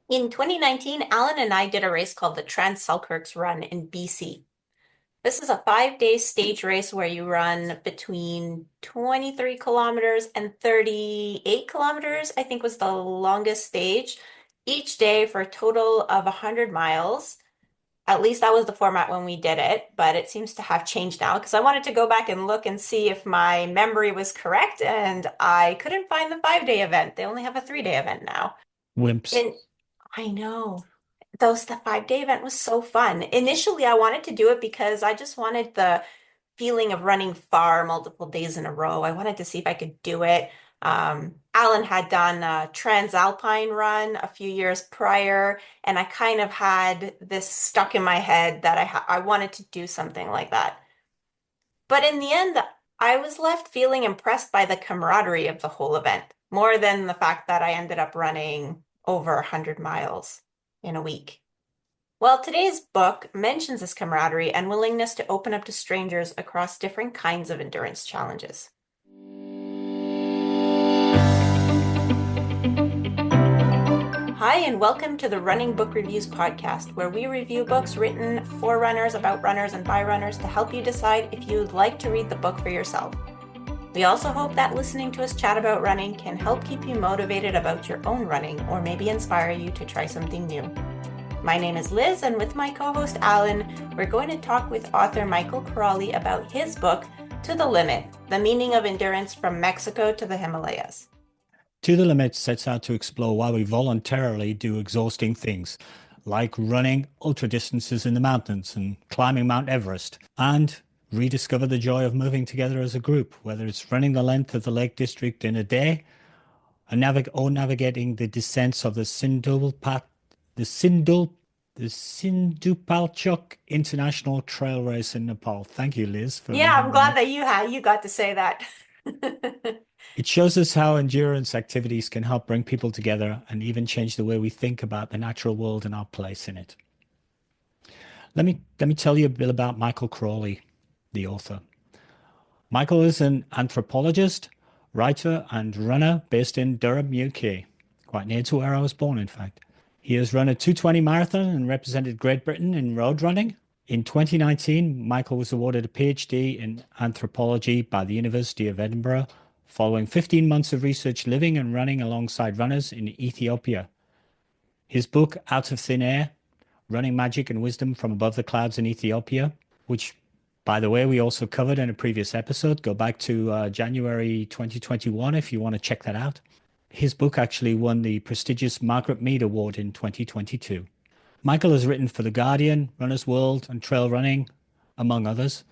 In 2019, Alan and I did a race called the Trans-Selkirks Run in BC. This is a 5-day stage race where you run between 23 kilometers and 38 kilometers, I think was the longest stage, each day for a total of 100 miles. At least that was the format when we did it, but it seems to have changed now because I wanted to go back and look and see if my memory was correct, and I couldn't find the 5-day event. They only have a 3-day event now. Wimps. And I know. The 5-day event was so fun. Initially, I wanted to do it because I just wanted the feeling of running far multiple days in a row. I wanted to see if I could do it. Alan had done a Transalpine run a few years prior, and I kind of had this stuck in my head that I wanted to do something like that. But in the end, I was left feeling impressed by the camaraderie of the whole event, more than the fact that I ended up running over 100 miles in a week. Well, today's book mentions this camaraderie and willingness to open up to strangers across different kinds of endurance challenges. Hi, and welcome to the Running Book Reviews podcast, where we review books written for runners, about runners, and by runners to help you decide if you'd like to read the book for yourself. We also hope that listening to us chat about running can help keep you motivated about your own running or maybe inspire you to try something new. My name is Liz, and with my co-host Alan, we're going to talk with author Michael Crawley about his book, To the Limit, The Meaning of Endurance from Mexico to the Himalayas. To the Limit sets out to explore why we voluntarily do exhausting things, like running ultra distances in the mountains and climbing Mount Everest, and rediscover the joy of moving together as a group, whether it's running the length of the Lake District in a day or navigating the descents of the Sindhu, the Sindhupalchok International Trail Race in Nepal. Thank you, Liz, for Yeah, reading I'm the name. glad that you got to say that. It shows us how endurance activities can help bring people together and even change the way we think about the natural world and our place in it. Let me tell you a bit about Michael Crawley, the author. Michael is an anthropologist, writer, and runner based in Durham, UK, quite near to where I was born, in fact. He has run a 220 marathon and represented Great Britain in road running. In 2019, Michael was awarded a PhD in anthropology by the University of Edinburgh, following 15 months of research living and running alongside runners in Ethiopia. His book, Out of Thin Air, Running Magic and Wisdom from Above the Clouds in Ethiopia, which, by the way, we also covered in a previous episode. Go back to January 2021 if you want to check that out. His book actually won the prestigious Margaret Mead Award in 2022. Michael has written for The Guardian, Runner's World, and Trail Running, among others.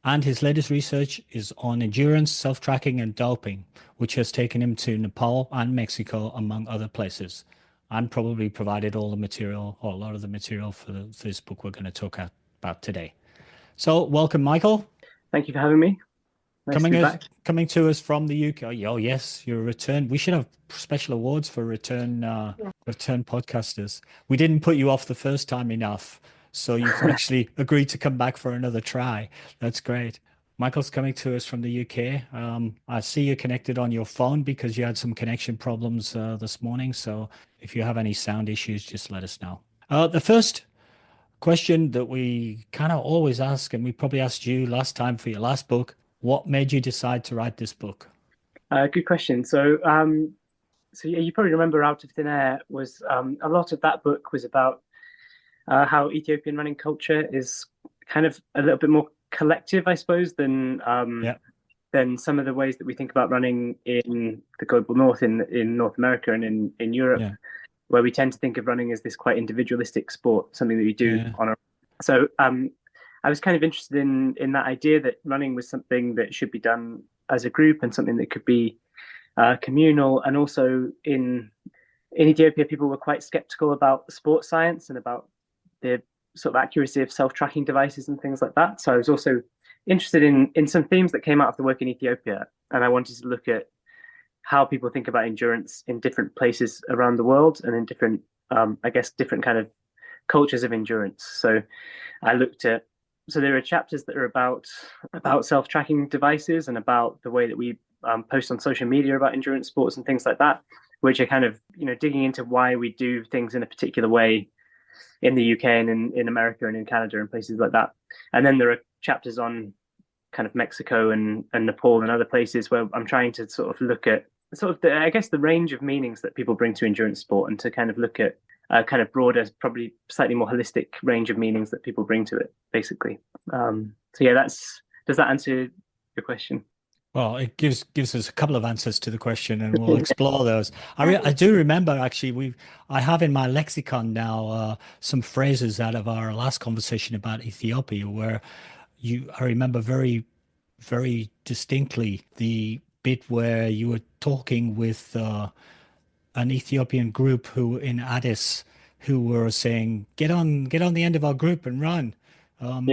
And his latest research is on endurance, self-tracking, and doping, which has taken him to Nepal and Mexico, among other places, and probably provided all the material, or a lot of the material for this book we're going to talk about today. So, welcome, Michael. Thank you for having me. Nice to be back. Coming to us from the UK. Oh, yes, your return. We should have special awards for return podcasters. We didn't put you off the first time enough, so you've actually agreed to come back for another try. That's great. Michael's coming to us from the UK. I see you connected on your phone because you had some connection problems this morning. So if you have any sound issues, just let us know. The first question that we kind of always ask, and we probably asked you last time for your last book, what made you decide to write this book? Good question. So yeah, you probably remember Out of Thin Air was a lot of that book was about how Ethiopian running culture is kind of a little bit more collective, I suppose, Yeah, than some of the ways that we think about running in the global north, in North America and in Europe, yeah, where we tend to think of running as this quite individualistic sport, something that we do yeah, on our. So I was kind of interested in that idea that running was something that should be done as a group and something that could be communal. And also in Ethiopia, people were quite skeptical about sports science and about the sort of accuracy of self-tracking devices and things like that. So I was also interested in some themes that came out of the work in Ethiopia, and I wanted to look at how people think about endurance in different places around the world and in different, I guess, different kind of cultures of endurance. So I looked at so there are chapters that are about self-tracking devices and about the way that we post on social media about endurance sports and things like that. which are kind of, digging into why we do things in a particular way in the UK and in America and in Canada and places like that. And then there are chapters on kind of Mexico and Nepal and other places where I'm trying to sort of look at sort of I guess the range of meanings that people bring to endurance sport, and to kind of look at a kind of broader, probably slightly more holistic range of meanings that people bring to it, basically. So yeah, does that answer your question? Well, it gives us a couple of answers to the question, and we'll explore those. I do remember actually I have in my lexicon now some phrases out of our last conversation about Ethiopia, where I remember very, very distinctly the bit where you were talking with an Ethiopian group who in Addis who were saying, get on the end of our group and run. Um,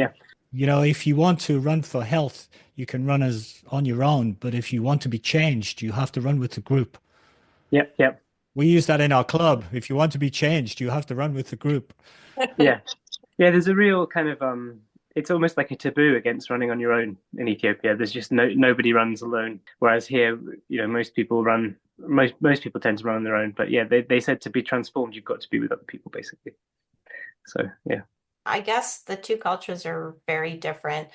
Yeah, if you want to run for health, you can run as on your own, but if you want to be changed, you have to run with the group. yep. We use that in our club. If you want to be changed, you have to run with the group. Yeah, yeah. There's a real kind of it's almost like a taboo against running on your own in Ethiopia. There's just nobody runs alone. Whereas here, most people run. Most people tend to run on their own. But yeah, they said to be transformed, you've got to be with other people, basically. So yeah. I guess the two cultures are very different.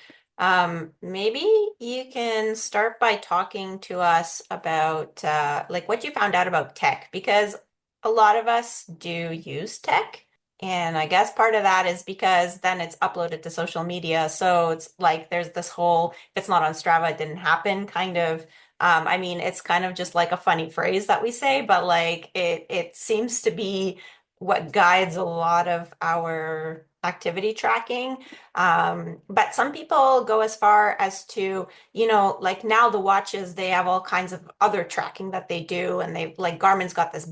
Maybe you can start by talking to us about like what you found out about tech, because a lot of us do use tech. And I guess part of that is because then it's uploaded to social media. So it's like there's this whole, if it's not on Strava, it didn't happen kind of. I mean, it's kind of just like a funny phrase that we say, but like it seems to be what guides a lot of our activity tracking. But some people go as far as to, like now the watches, they have all kinds of other tracking that they do. And they like Garmin's got this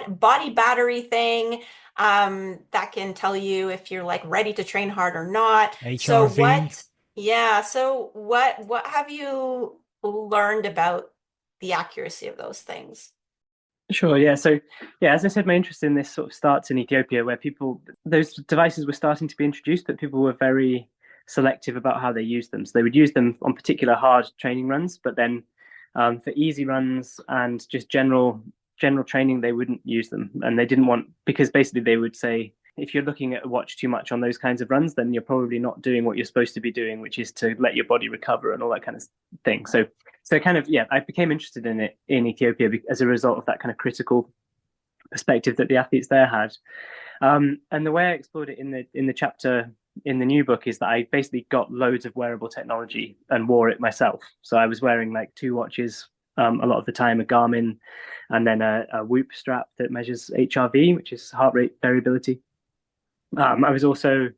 body battery thing that can tell you if you're like ready to train hard or not. So HRV. what have you learned about the accuracy of those things? Sure, yeah. So, yeah, as I said, my interest in this sort of starts in Ethiopia, where those devices were starting to be introduced, but people were very selective about how they used them. So they would use them on particular hard training runs, but then for easy runs and just general training, they wouldn't use them, and they didn't want, because basically they would say, if you're looking at a watch too much on those kinds of runs, then you're probably not doing what you're supposed to be doing, which is to let your body recover and all that kind of thing. So kind of, yeah, I became interested in it in Ethiopia as a result of that kind of critical perspective that the athletes there had. And the way I explored it in the chapter in the new book is that I basically got loads of wearable technology and wore it myself. So I was wearing like two watches a lot of the time, a Garmin, and then a Whoop strap that measures HRV, which is heart rate variability. I was also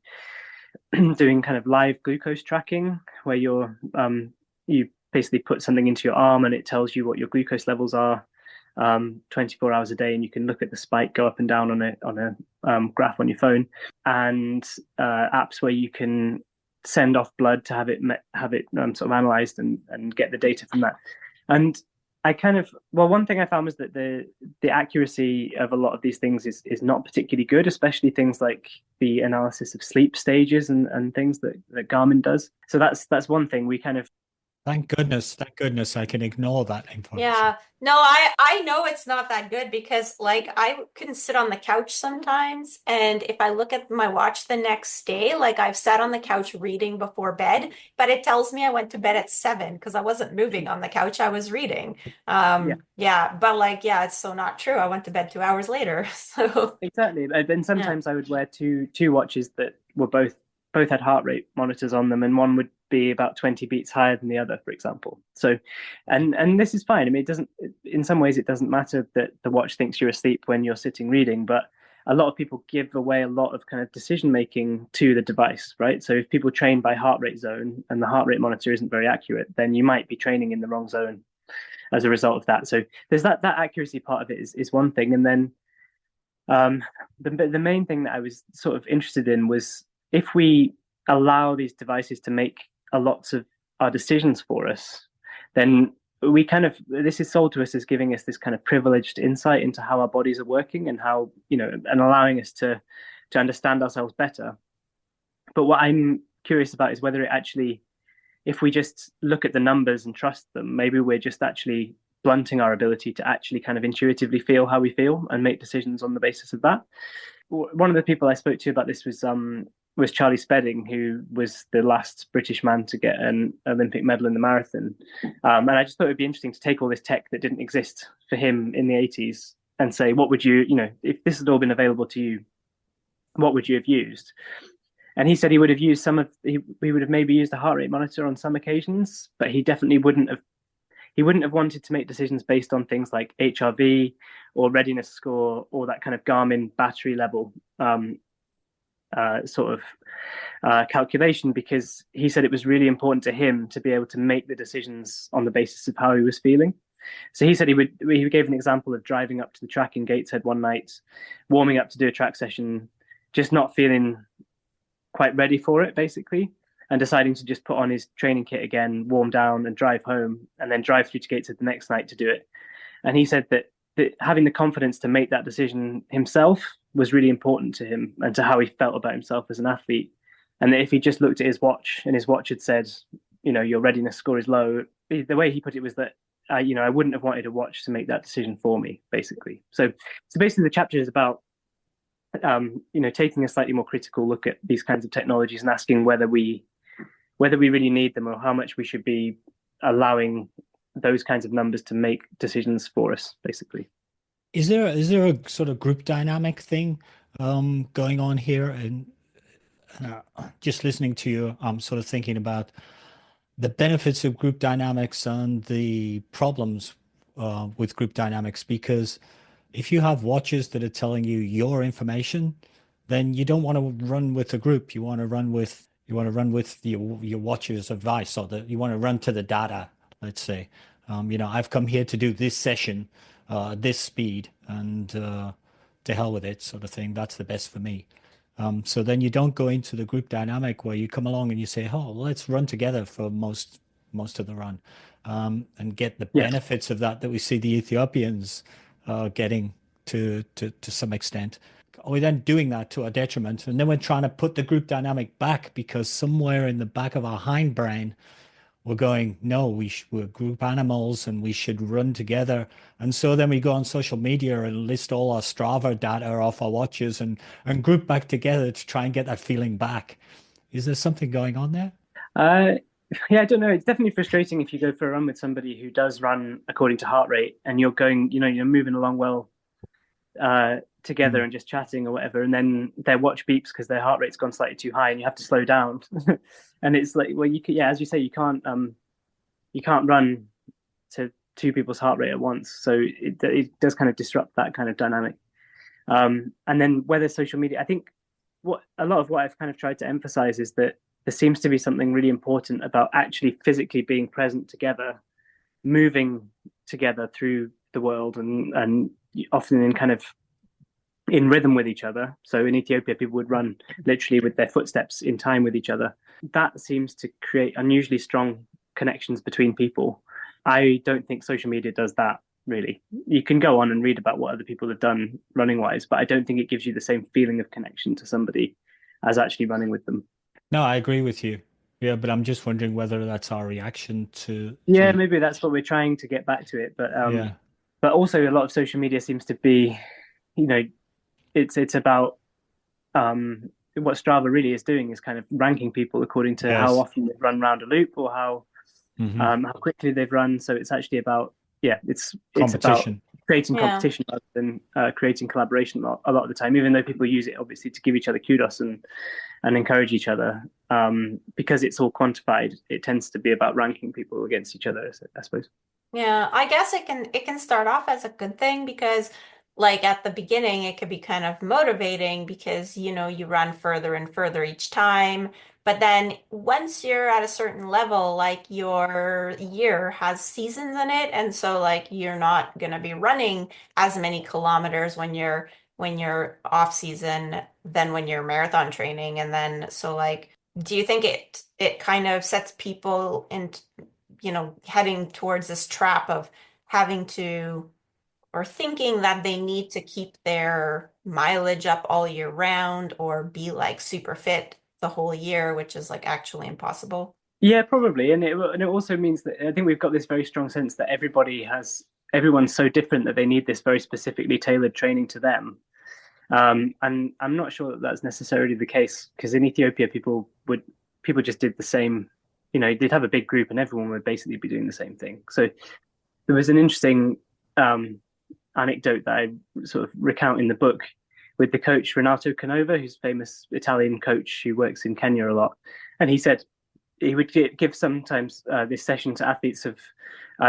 doing kind of live glucose tracking, where you basically put something into your arm and it tells you what your glucose levels are 24 hours a day, and you can look at the spike go up and down on a graph on your phone, and apps where you can send off blood to have it sort of analyzed and get the data from that. And one thing I found was that the accuracy of a lot of these things is not particularly good, especially things like the analysis of sleep stages and things that Garmin does. So that's one thing we kind of. Thank goodness I can ignore that information. Yeah, no, I know it's not that good because like I can sit on the couch sometimes, and if I look at my watch the next day, like I've sat on the couch reading before bed, but it tells me I went to bed at 7 because I wasn't moving on the couch, I was reading. Yeah, Yeah, but like yeah, it's so not true. I went to bed 2 hours later. So exactly. And then yeah. sometimes I would wear two watches that were both had heart rate monitors on them, and one would be about 20 beats higher than the other, for example. So, and this is fine. I mean, it doesn't. In some ways, it doesn't matter that the watch thinks you're asleep when you're sitting reading, but a lot of people give away a lot of kind of decision making to the device, right? So if people train by heart rate zone and the heart rate monitor isn't very accurate, then you might be training in the wrong zone as a result of that. So there's that accuracy part of it is one thing, and then the main thing that I was sort of interested in was if we allow these devices to make a lots of our decisions for us, then we kind of, this is sold to us as giving us this kind of privileged insight into how our bodies are working and how, and allowing us to understand ourselves better. But what I'm curious about is whether it actually, if we just look at the numbers and trust them, maybe we're just actually blunting our ability to actually kind of intuitively feel how we feel and make decisions on the basis of that. One of the people I spoke to about this was Charlie Spedding, who was the last British man to get an Olympic medal in the marathon. And I just thought it'd be interesting to take all this tech that didn't exist for him in the 80s and say, what would you, if this had all been available to you, what would you have used? And he said he would have used he would have maybe used a heart rate monitor on some occasions, but he wouldn't have wanted to make decisions based on things like HRV or readiness score or that kind of Garmin battery level sort of calculation, because he said it was really important to him to be able to make the decisions on the basis of how he was feeling. So he said he gave an example of driving up to the track in Gateshead one night, warming up to do a track session, just not feeling quite ready for it, basically, and deciding to just put on his training kit again, warm down, and drive home, and then drive through to Gateshead the next night to do it. And he said that having the confidence to make that decision himself was really important to him and to how he felt about himself as an athlete. And that if he just looked at his watch and his watch had said, your readiness score is low, the way he put it was that, I wouldn't have wanted a watch to make that decision for me, basically. So basically the chapter is about, taking a slightly more critical look at these kinds of technologies and asking whether we really need them or how much we should be allowing those kinds of numbers to make decisions for us, basically. Is there a sort of group dynamic thing going on here? And just listening to you, I'm sort of thinking about the benefits of group dynamics and the problems with group dynamics, because if you have watches that are telling you your information, then you don't want to run with a group. You want to run with your watch's advice, or that you want to run to the data. Let's say, I've come here to do this session, this speed, and to hell with it, sort of thing. That's the best for me. So then you don't go into the group dynamic where you come along and you say, "Oh, let's run together for most of the run," and get the benefits of that we see the Ethiopians getting to some extent. We're then doing that to our detriment, and then we're trying to put the group dynamic back because somewhere in the back of our hindbrain we're going, no, we're group animals and we should run together. And so then we go on social media and list all our Strava data off our watches and group back together to try and get that feeling back. Is there something going on there? Yeah, I don't know. It's definitely frustrating if you go for a run with somebody who does run according to heart rate and you're going, you're moving along well together and just chatting or whatever, and then their watch beeps because their heart rate's gone slightly too high and you have to slow down. And it's like, well, as you say, you can't run to two people's heart rate at once. So it does kind of disrupt that kind of dynamic. And then whether social media, I think a lot of what I've kind of tried to emphasize is that there seems to be something really important about actually physically being present together, moving together through the world, and often in rhythm with each other. So in Ethiopia, people would run literally with their footsteps in time with each other. That seems to create unusually strong connections between people. I don't think social media does that, really. You can go on and read about what other people have done running wise, but I don't think it gives you the same feeling of connection to somebody as actually running with them. No, I agree with you. Yeah, but I'm just wondering whether that's our reaction to Yeah, maybe that's what we're trying to get back to it. But also a lot of social media seems to be, it's about what Strava really is doing is kind of ranking people according to how often they've run around a loop or how quickly they've run. So it's actually about it's about creating competition rather than creating collaboration a lot of the time, even though people use it obviously to give each other kudos and encourage each other. Because it's all quantified, it tends to be about ranking people against each other, I suppose. Yeah, I guess it can start off as a good thing because like at the beginning it could be kind of motivating because you run further and further each time. But then once you're at a certain level, like your year has seasons in it, and so like you're not gonna be running as many kilometers when you're off season than when you're marathon training. And then so like do you think it kind of sets people in heading towards this trap of having to or thinking that they need to keep their mileage up all year round or be like super fit the whole year, which is like actually impossible? Yeah, probably. And it also means that I think we've got this very strong sense that everybody has everyone's so different that they need this very specifically tailored training to them. And I'm not sure that that's necessarily the case, because in Ethiopia, people just did the same. They'd have a big group and everyone would basically be doing the same thing. So there was an interesting anecdote that I sort of recount in the book with the coach Renato Canova, who's a famous Italian coach who works in Kenya a lot. And he said he would give sometimes this session to athletes of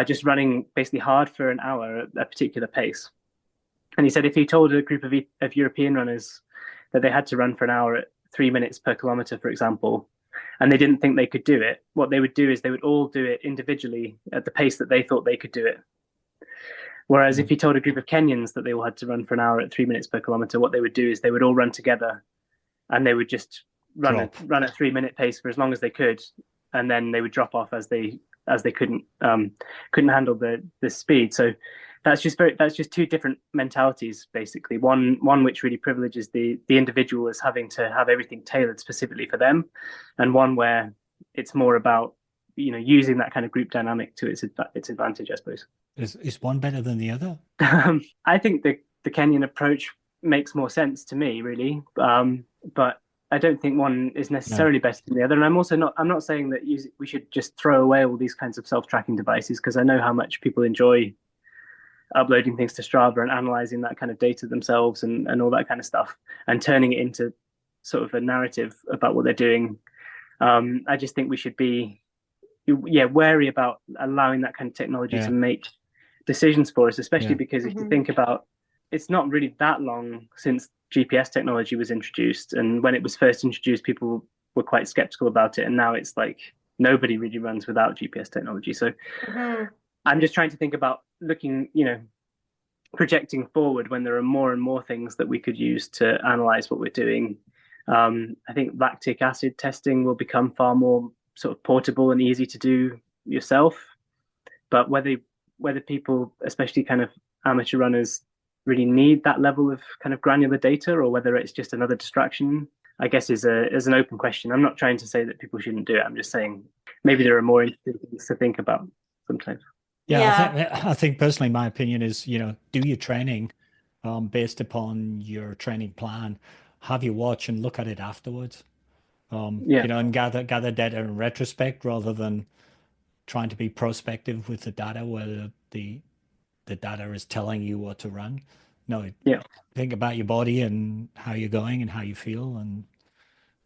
just running basically hard for an hour at a particular pace. And he said if he told a group of European runners that they had to run for an hour at 3 minutes per kilometer, for example, and they didn't think they could do it, what they would do is they would all do it individually at the pace that they thought they could do it. Whereas if he told a group of Kenyans that they all had to run for an hour at 3 minutes per kilometer, what they would do is they would all run together, and they would just run at 3 minute pace for as long as they could, and then they would drop off as they couldn't handle the speed. So that's just two different mentalities, basically. One which really privileges the individual as having to have everything tailored specifically for them, and one where it's more about using that kind of group dynamic to its advantage, I suppose. Is one better than the other? I think the Kenyan approach makes more sense to me, really. But I don't think one is necessarily better than the other. And I'm not saying that we should just throw away all these kinds of self-tracking devices, because I know how much people enjoy uploading things to Strava and analyzing that kind of data themselves and all that kind of stuff, and turning it into sort of a narrative about what they're doing. I just think we should be wary about allowing that kind of technology to make decisions for us, especially because if you think about, it's not really that long since GPS technology was introduced, and when it was first introduced, people were quite skeptical about it, and now it's like nobody really runs without GPS technology. So I'm just trying to think about looking, projecting forward when there are more and more things that we could use to analyze what we're doing. I think lactic acid testing will become far more sort of portable and easy to do yourself, but whether people, especially kind of amateur runners, really need that level of kind of granular data, or whether it's just another distraction, I guess is an open question. I'm not trying to say that people shouldn't do it. I'm just saying maybe there are more interesting things to think about sometimes. I think personally, my opinion is, do your training based upon your training plan. Have your watch and look at it afterwards. And gather data in retrospect rather than trying to be prospective with the data, whether the data is telling you what to run. No, think about your body and how you're going and how you feel,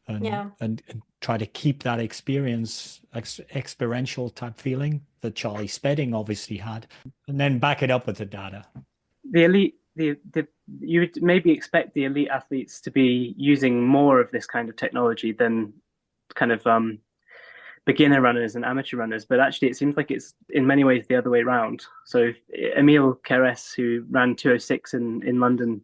and try to keep that experiential type feeling that Charlie Spedding obviously had, and then back it up with the data. The elite, you would maybe expect the elite athletes to be using more of this kind of technology than kind of beginner runners and amateur runners, but actually it seems like it's in many ways the other way around. So Emile Keres, who ran 2:06 in London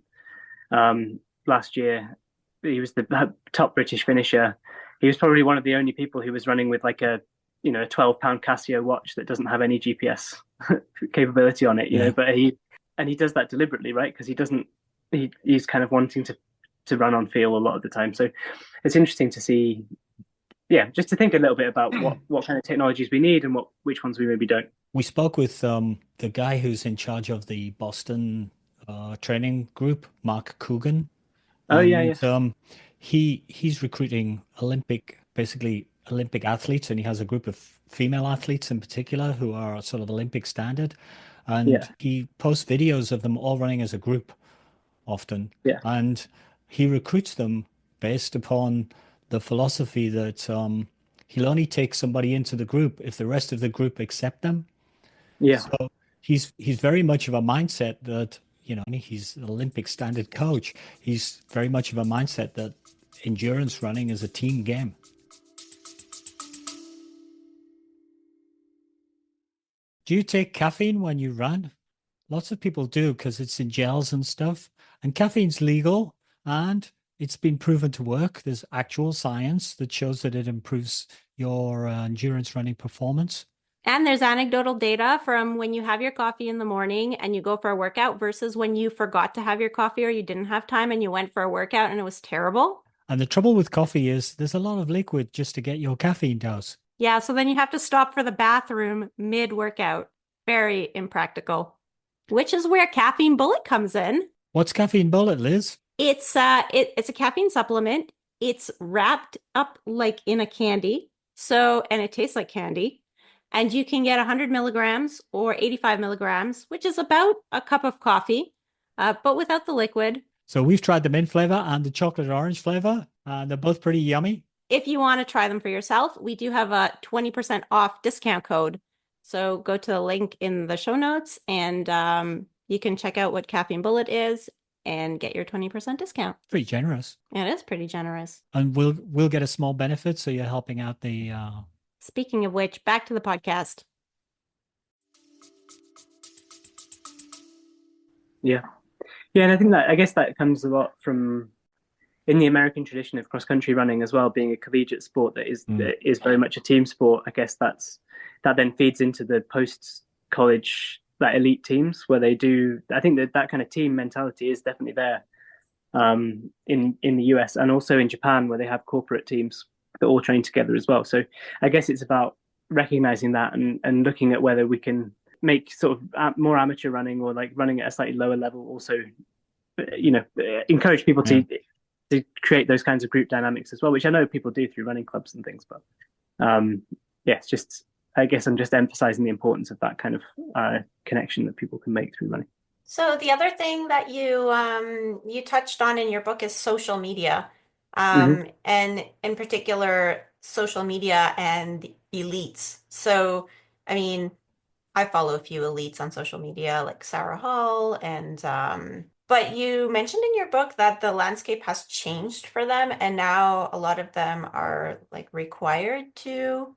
last year, he was the top British finisher. He was probably one of the only people who was running with like a 12-pound Casio watch that doesn't have any GPS capability on it, but he does that deliberately, right? Because he's kind of wanting to run on feel a lot of the time. So it's interesting to see, just to think a little bit about what kind of technologies we need and which ones we maybe don't. We spoke with the guy who's in charge of the Boston training group, Mark Coogan. He's recruiting Olympic athletes, and he has a group of female athletes in particular who are sort of Olympic standard. And he posts videos of them all running as a group often. And he recruits them based upon the philosophy that he'll only take somebody into the group if the rest of the group accept them. So he's very much of a mindset that, he's an Olympic standard coach. He's very much of a mindset that endurance running is a team game. Do you take caffeine when you run? Lots of people do, because it's in gels and stuff. And caffeine's legal, and it's been proven to work. There's actual science that shows that it improves your endurance running performance. And there's anecdotal data from when you have your coffee in the morning and you go for a workout versus when you forgot to have your coffee or you didn't have time and you went for a workout and it was terrible. And the trouble with coffee is there's a lot of liquid just to get your caffeine dose. Yeah, so then you have to stop for the bathroom mid-workout. Very impractical. which is where Caffeine Bullet comes in. What's Caffeine Bullet, Liz? It's a caffeine supplement. It's wrapped up like in a candy. So, and it tastes like candy. And you can get 100 milligrams or 85 milligrams, which is about a cup of coffee, but without the liquid. So we've tried the mint flavor and the chocolate orange flavor, and they're both pretty yummy. If you want to try them for yourself, we do have a 20% off discount code. So go to the link in the show notes and you can check out what Caffeine Bullet is and get your 20% discount. Pretty generous. It is pretty generous. And we'll get a small benefit, so you're helping out the Speaking of which, back to the podcast. Yeah. Yeah, and I guess that comes a lot from in the American tradition of cross-country running as well, being a collegiate sport that is very much a team sport. I guess that then feeds into the post-college elite teams where they do. I think that kind of team mentality is definitely there in the US and also in Japan where they have corporate teams that all train together as well. So I guess it's about recognizing that and looking at whether we can make sort of more amateur running or like running at a slightly lower level also, encourage people to create those kinds of group dynamics as well, which I know people do through running clubs and things. But it's just, I guess I'm just emphasizing the importance of that kind of connection that people can make through running. So the other thing that you touched on in your book is social media, and in particular social media and elites. So, I mean, I follow a few elites on social media, like Sarah Hall, and but you mentioned in your book that the landscape has changed for them, and now a lot of them are like required to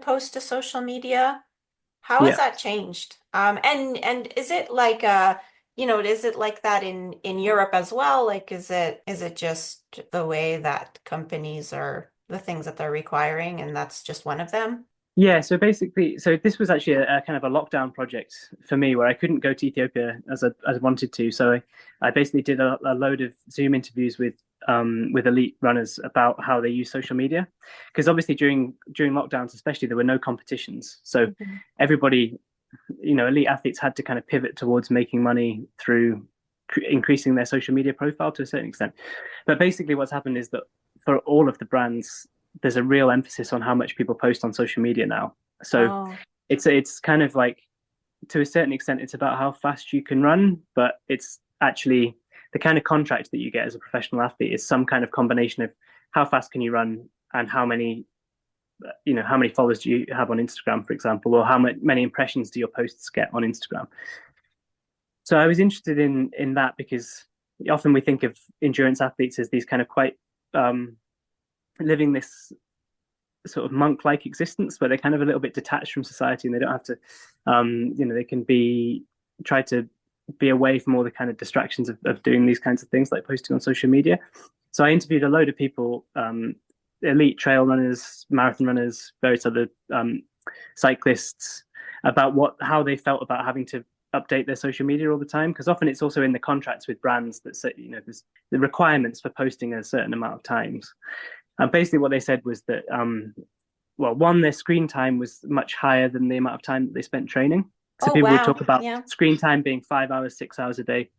post to social media. How has that changed? And is it like is it like that in Europe as well? Like is it just the way that companies are the things that they're requiring, and that's just one of them? Yeah, so basically, this was actually a kind of a lockdown project for me where I couldn't go to Ethiopia as I wanted to. So I basically did a load of Zoom interviews with elite runners about how they use social media, because obviously during lockdowns, especially, there were no competitions. So everybody, elite athletes had to kind of pivot towards making money through increasing their social media profile to a certain extent. But basically, what's happened is that for all of the brands, there's a real emphasis on how much people post on social media now. So it's kind of like, to a certain extent, it's about how fast you can run, but it's actually the kind of contract that you get as a professional athlete is some kind of combination of how fast can you run and how many followers do you have on Instagram, for example, or how many impressions do your posts get on Instagram. So I was interested in that because often we think of endurance athletes as these kind of quite living this sort of monk-like existence where they're kind of a little bit detached from society and they don't have to, they can try to be away from all the kind of distractions of doing these kinds of things like posting on social media. So I interviewed a load of people, elite trail runners, marathon runners, various other cyclists, about how they felt about having to update their social media all the time, because often it's also in the contracts with brands that say, there's the requirements for posting a certain amount of times. And basically what they said was that, one, their screen time was much higher than the amount of time that they spent training. So people would talk about screen time being 5 hours, 6 hours a day.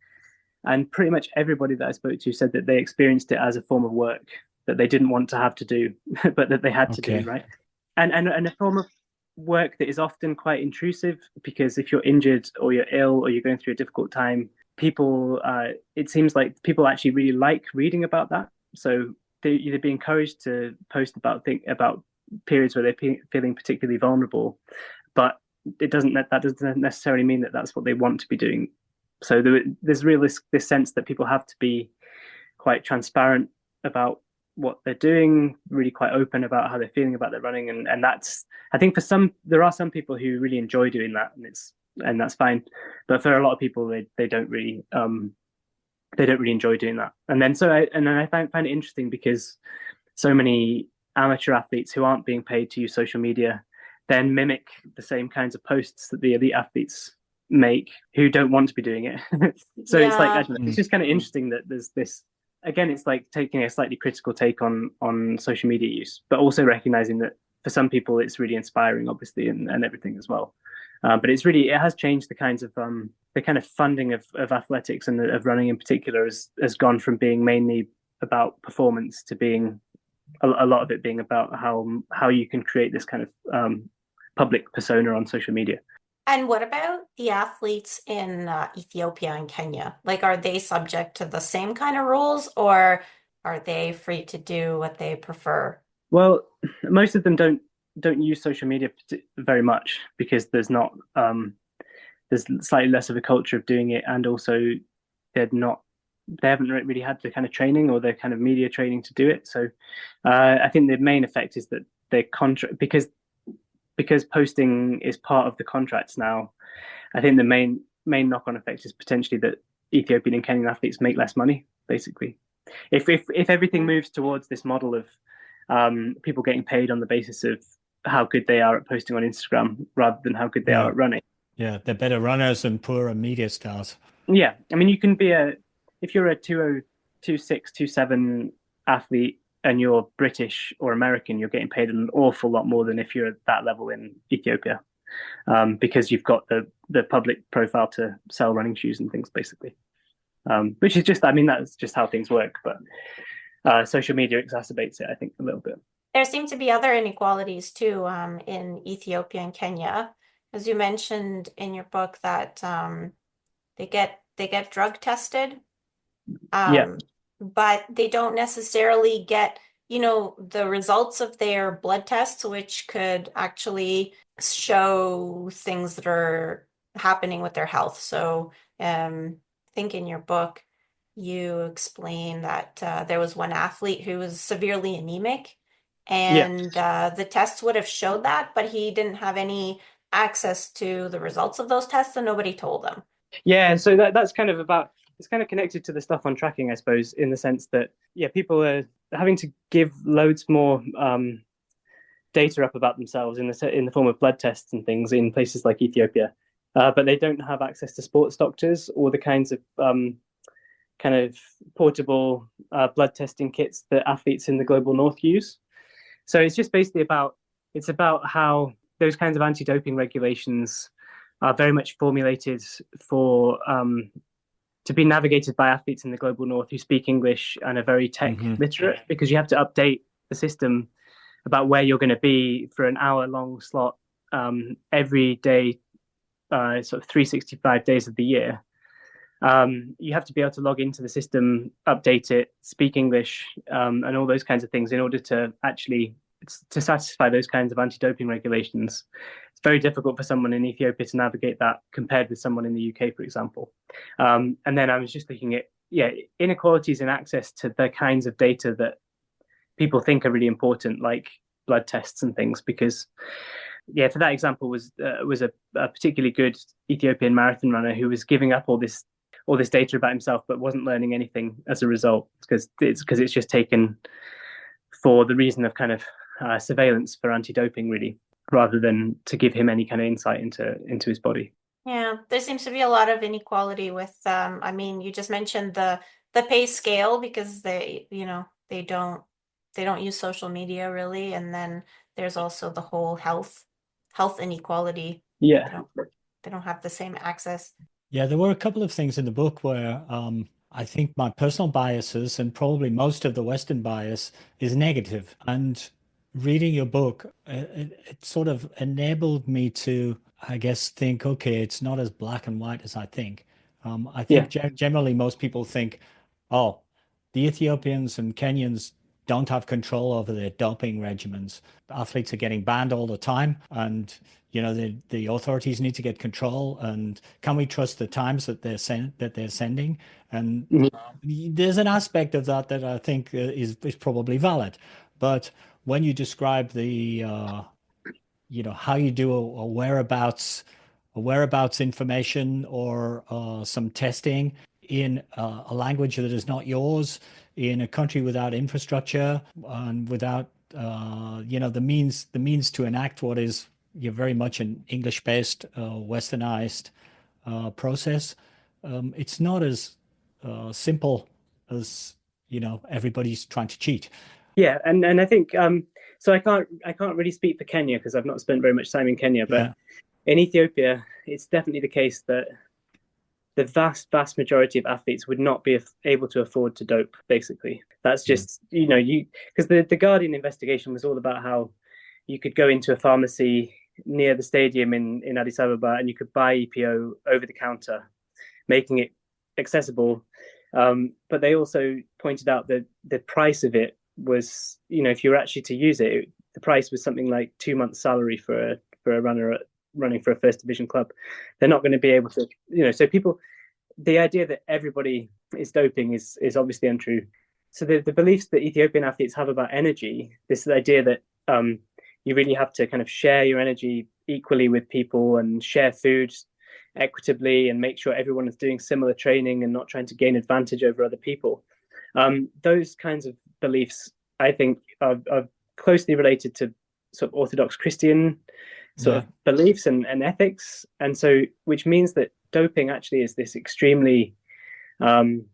And pretty much everybody that I spoke to said that they experienced it as a form of work that they didn't want to have to do, but that they had to do, right? And a form of work that is often quite intrusive, because if you're injured or you're ill or you're going through a difficult time, it seems like people actually really like reading about that. So they'd be encouraged to post about periods where they're feeling particularly vulnerable, but that doesn't necessarily mean that that's what they want to be doing. So there's really this sense that people have to be quite transparent about what they're doing, really quite open about how they're feeling about their running, and that's, I think, there are some people who really enjoy doing that, and that's fine, but for a lot of people they don't really enjoy doing that. And then I find it interesting because so many amateur athletes who aren't being paid to use social media then mimic the same kinds of posts that the elite athletes make who don't want to be doing it. So it's like, it's just kind of interesting that there's this, again, it's like taking a slightly critical take on social media use, but also recognizing that for some people it's really inspiring, obviously, and everything as well. But it has changed the kind of funding of athletics and of running in particular has gone from being mainly about performance to being a lot of it being about how you can create this kind of public persona on social media. And what about the athletes in Ethiopia and Kenya? Like, are they subject to the same kind of rules, or are they free to do what they prefer? Well, most of them don't use social media very much because there's slightly less of a culture of doing it, and also they're not they haven't really had the kind of training or the kind of media training to do it. So I think the main effect is that their contract because posting is part of the contracts now. I think the main knock on effect is potentially that Ethiopian and Kenyan athletes make less money. Basically, if everything moves towards this model of people getting paid on the basis of how good they are at posting on Instagram rather than how good they are Yeah. at running. Yeah. They're better runners and poorer media stars. Yeah, I mean, you can be if you're a 2026, 27 athlete and you're British or American, you're getting paid an awful lot more than if you're at that level in Ethiopia, because you've got the public profile to sell running shoes and things, basically. Which is just, I mean, that's just how things work. But social media exacerbates it, I think, a little bit. There seem to be other inequalities too, in Ethiopia and Kenya, as you mentioned in your book that they get drug tested, Yeah, but they don't necessarily get, the results of their blood tests, which could actually show things that are happening with their health. So, I think in your book, you explain that there was one athlete who was severely anemic, yeah, and the tests would have showed that, but he didn't have any access to the results of those tests, and nobody told him. yeah. So that's kind of about it's kind of connected to the stuff on tracking, I suppose, in the sense that yeah, people are having to give loads more data up about themselves in the form of blood tests and things in places like Ethiopia, but they don't have access to sports doctors or the kinds of kind of portable blood testing kits that athletes in the global north use. So it's just basically about how those kinds of anti-doping regulations are very much formulated for to be navigated by athletes in the global north who speak English and are very tech literate, because you have to update the system about where you're going to be for an hour-long slot every day, sort of 365 days of the year. You have to be able to log into the system, update it, speak English, and all those kinds of things in order to actually to satisfy those kinds of anti-doping regulations. It's very difficult for someone in Ethiopia to navigate that compared with someone in the UK, for example. And then I was just looking at inequalities in access to the kinds of data that people think are really important, like blood tests and things, because for that example was a particularly good Ethiopian marathon runner who was giving up all this data about himself, but wasn't learning anything as a result because it's just taken for the reason of kind of surveillance for anti-doping, really, rather than to give him any kind of insight into his body. Yeah, there seems to be a lot of inequality with I mean, you just mentioned the pay scale because they don't use social media really, and then there's also the whole health inequality. Yeah. They don't have the same access. Yeah, there were a couple of things in the book where I think my personal biases and probably most of the Western bias is negative. And reading your book, it sort of enabled me to, I guess, think, okay, it's not as black and white as I think. I Yeah. think generally most people think, oh, the Ethiopians and Kenyans don't have control over their doping regimens. Athletes are getting banned all the time, and the authorities need to get control. And can we trust the times that they're sending? And there's an aspect of that I think is probably valid. But when you describe the how you do a whereabouts information or some testing in a language that is not yours, in a country without infrastructure and without the means to enact what is very much an English-based, westernized process. It's not as simple as everybody's trying to cheat. Yeah, and I think so. I can't really speak for Kenya because I've not spent very much time in Kenya, but Yeah. in Ethiopia, it's definitely the case that the vast majority of athletes would not be able to afford to dope. Basically, that's Mm. just you because the Guardian investigation was all about how you could go into a pharmacy near the stadium in Addis Ababa and you could buy EPO over the counter, making it accessible. But they also pointed out that the price of it was, if you were actually to use it, the price was something like 2 months' salary for a runner running for a first division club. They're not going to be able to, so people, the idea that everybody is doping is obviously untrue. So the beliefs that Ethiopian athletes have about energy, this idea that you really have to kind of share your energy equally with people and share food equitably and make sure everyone is doing similar training and not trying to gain advantage over other people. Those kinds of beliefs, I think, are closely related to sort of Orthodox Christian sort Yeah. of beliefs and ethics. And so, which means that doping actually is this extremely, it's seen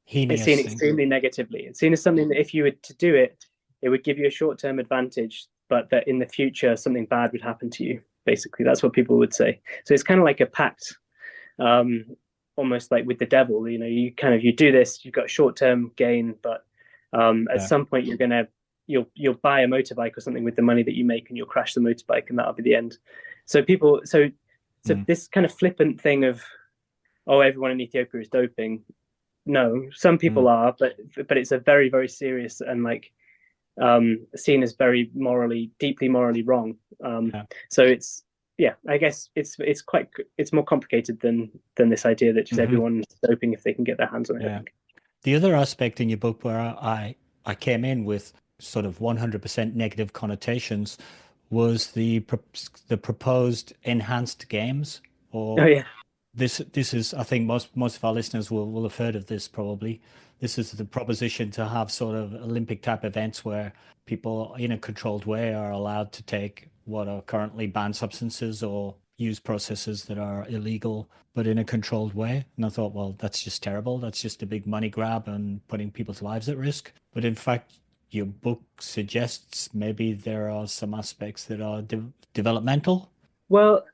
Heinous thing. extremely negatively. It's seen as something that if you were to do it, it would give you a short term advantage, but that in the future something bad would happen to you. Basically, that's what people would say. So it's kind of like a pact, um, almost like with the devil. You do this, you've got short term gain, but at Yeah. some point you'll buy a motorbike or something with the money that you make, and you'll crash the motorbike, and that'll be the end. So people, so Mm. this kind of flippant thing of, oh, everyone in Ethiopia is doping. No, some people Mm. are, but it's a very very serious and like seen as very deeply morally wrong. Yeah. So it's yeah, I guess it's more complicated than this idea that just Hmm. everyone's doping if they can get their hands on it. I Yeah. think. The other aspect in your book where I came in with sort of 100% negative connotations was the proposed enhanced games, Oh or yeah, this is, I think most of our listeners will have heard of this probably. This is the proposition to have sort of Olympic type events where people in a controlled way are allowed to take what are currently banned substances or use processes that are illegal, but in a controlled way. And I thought, well, that's just terrible. That's just a big money grab and putting people's lives at risk. But in fact, your book suggests maybe there are some aspects that are developmental. well,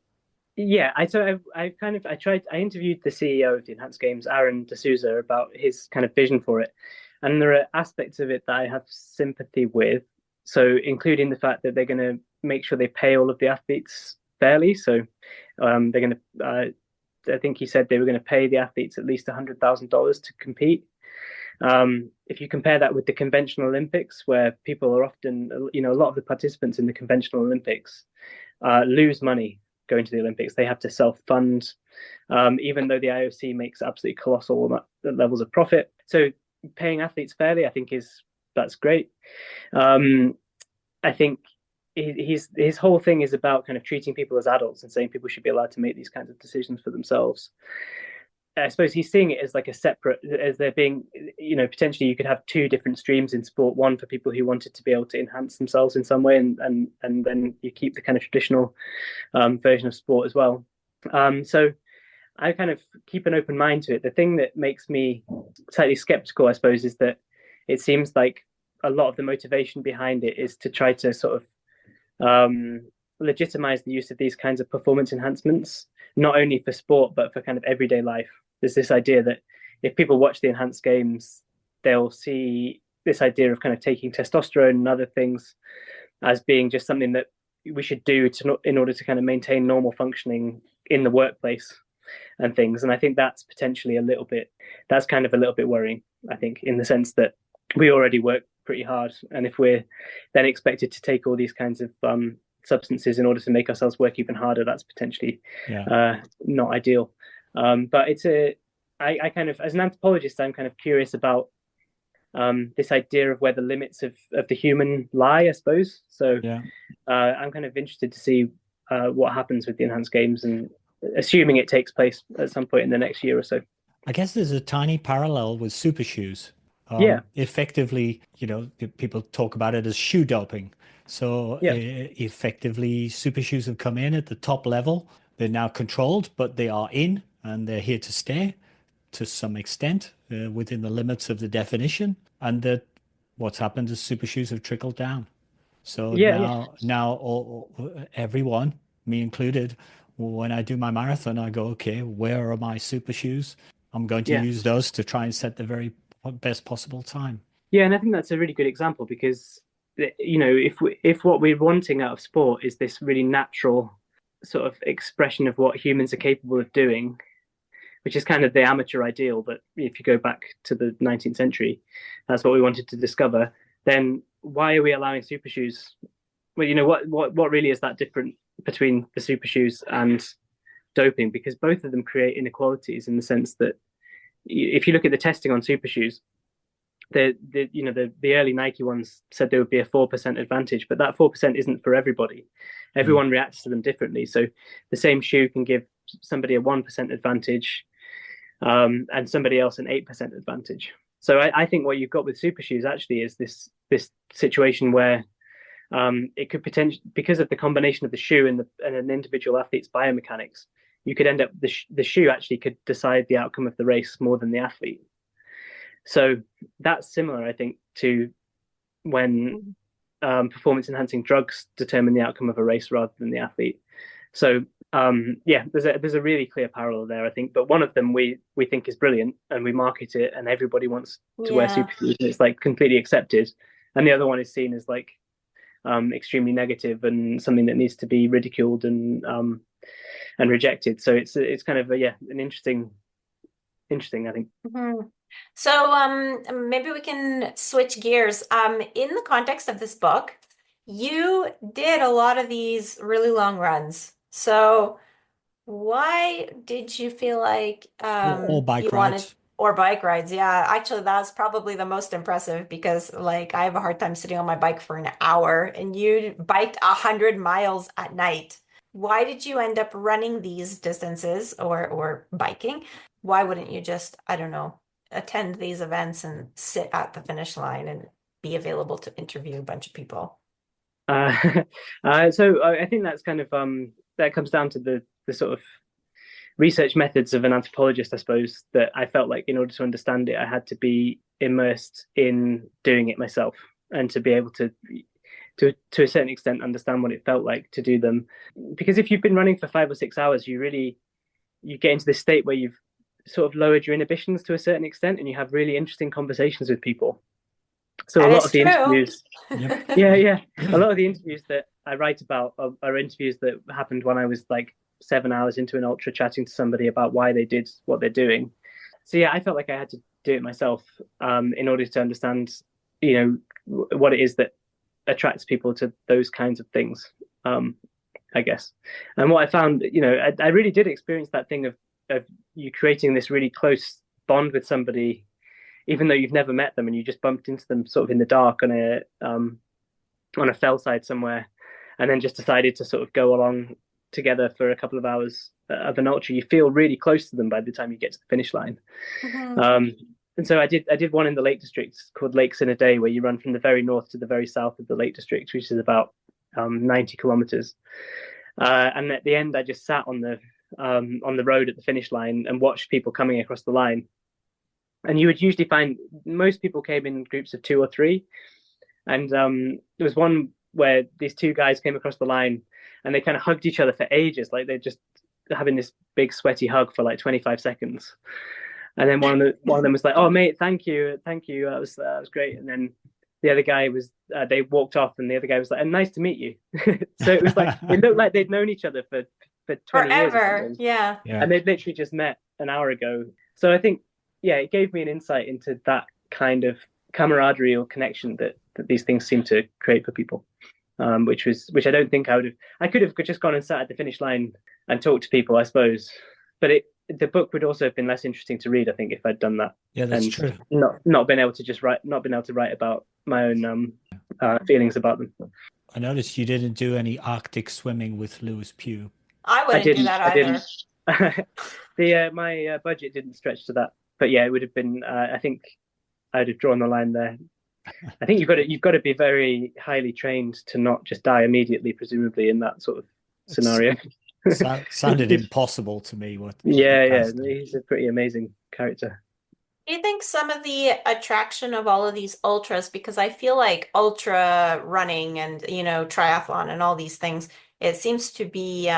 yeah. I interviewed the CEO of the Enhanced Games, Aaron D'Souza, about his kind of vision for it, and there are aspects of it that I have sympathy with. So, including the fact that they're going to make sure they pay all of the athletes fairly. So, they're going to. I think he said they were going to pay the athletes at least $100,000 to compete. If you compare that with the conventional Olympics, where people are often, a lot of the participants in the conventional Olympics lose money going to the Olympics. They have to self-fund, even though the IOC makes absolutely colossal levels of profit. So paying athletes fairly, I think that's great. Um, I think his whole thing is about kind of treating people as adults and saying people should be allowed to make these kinds of decisions for themselves. I suppose he's seeing it as like a separate, as there being, potentially you could have two different streams in sport. One for people who wanted to be able to enhance themselves in some way, and then you keep the kind of traditional version of sport as well. So I kind of keep an open mind to it. The thing that makes me slightly skeptical, I suppose, is that it seems like a lot of the motivation behind it is to try to sort of legitimize the use of these kinds of performance enhancements, not only for sport, but for kind of everyday life. There's this idea that if people watch the enhanced games, they'll see this idea of kind of taking testosterone and other things as being just something that we should do in order to kind of maintain normal functioning in the workplace and things. And I think that's potentially that's kind of a little bit worrying, I think, in the sense that we already work pretty hard. And if we're then expected to take all these kinds of substances in order to make ourselves work even harder, that's potentially Yeah. not ideal. But I kind of, as an anthropologist, I'm kind of curious about this idea of where the limits of the human lie, I suppose. So Yeah. I'm kind of interested to see what happens with the enhanced games, and assuming it takes place at some point in the next year or so. I guess there's a tiny parallel with super shoes. Yeah, Effectively, people talk about it as shoe doping. So yeah, effectively, super shoes have come in at the top level. They're now controlled, but they are in and they're here to stay to some extent within the limits of the definition. And that what's happened is super shoes have trickled down. So yeah, yeah, now everyone, me included, when I do my marathon, I go, okay, where are my super shoes? I'm going to Yeah. use those to try and set the very best possible time. Yeah, and I think that's a really good example because if what we're wanting out of sport is this really natural sort of expression of what humans are capable of doing, which is kind of the amateur ideal, but if you go back to the 19th century, that's what we wanted to discover, then why are we allowing super shoes? Well, what really is that different between the super shoes and doping? Because both of them create inequalities in the sense that if you look at the testing on super shoes, the early Nike ones said there would be a 4% advantage, but that 4% isn't for everybody. Everyone reacts to them differently. So the same shoe can give somebody a 1% advantage, and somebody else an 8% advantage. So I think what you've got with super shoes actually is this situation where it could potentially, because of the combination of the shoe and an individual athlete's biomechanics, you could end up the shoe actually could decide the outcome of the race more than the athlete. So that's similar, I think, to when performance enhancing drugs determine the outcome of a race rather than the athlete. So yeah, there's a really clear parallel there, I think. But one of them we think is brilliant, and we market it, and everybody wants to wear Yeah. super shoes, and it's like completely accepted. And the other one is seen as like extremely negative and something that needs to be ridiculed and rejected. So it's kind of an interesting, I think. Mhm. So maybe we can switch gears. In the context of this book, you did a lot of these really long runs. So why did you feel like Or you bike wanted rides. or bike rides? Yeah, actually that's probably the most impressive because like I have a hard time sitting on my bike for an hour and you biked 100 miles at night. Why did you end up running these distances or biking? Why wouldn't you just, I don't know, attend these events and sit at the finish line and be available to interview a bunch of people? Uh, so I think that's kind of that comes down to the sort of research methods of an anthropologist, I suppose, that I felt like in order to understand it, I had to be immersed in doing it myself and to be able to a certain extent understand what it felt like to do them. Because if you've been running for 5 or 6 hours, you get into this state where you've sort of lowered your inhibitions to a certain extent and you have really interesting conversations with people. So a That lot of is the true. interviews, yeah, a lot of the interviews that I write about are interviews that happened when I was like 7 hours into an ultra, chatting to somebody about why they did what they're doing. So yeah, I felt like I had to do it myself in order to understand, what it is that attracts people to those kinds of things. I guess, and what I found, I really did experience that thing of you creating this really close bond with somebody even though you've never met them and you just bumped into them sort of in the dark on a fell side somewhere, and then just decided to sort of go along together for a couple of hours of an ultra, you feel really close to them by the time you get to the finish line. Mhm. And so I did one in the Lake District called Lakes in a Day, where you run from the very north to the very south of the Lake District, which is about 90 kilometers. And at the end, I just sat on the road at the finish line and watched people coming across the line. And you would usually find most people came in groups of two or three. And there was one where these two guys came across the line and they kind of hugged each other for ages. Like they're just having this big sweaty hug for like 25 seconds. And then one of them was like, "Oh, mate, thank you. That was great." And then the other guy was they walked off and the other guy was like, "Nice to meet you." So it was like, it looked like they'd known each other for 20 years or Forever. something. Yeah. Yeah. And they'd literally just met an hour ago. So I think, yeah, it gave me an insight into that kind of camaraderie or connection that these things seem to create for people, which I don't think I could have just gone and sat at the finish line and talked to people, I suppose, but the book would also have been less interesting to read, I think, if I'd done that Yeah, that's and true. not been able to just write, not been able to write about my own feelings about them. I noticed you didn't do any Arctic swimming with Lewis Pugh. I I wouldn't do didn't. that I didn't. either. The my budget didn't stretch to that, but yeah, it would have been. I think I'd have drawn the line there. I think you've got to be very highly trained to not just die immediately, presumably in that sort of It's scenario. sounded impossible to me what the Yeah, yeah, guys did. he's a pretty amazing character. Do you think some of the attraction of all of these ultras, because I feel like ultra running and, triathlon and all these things, it seems to be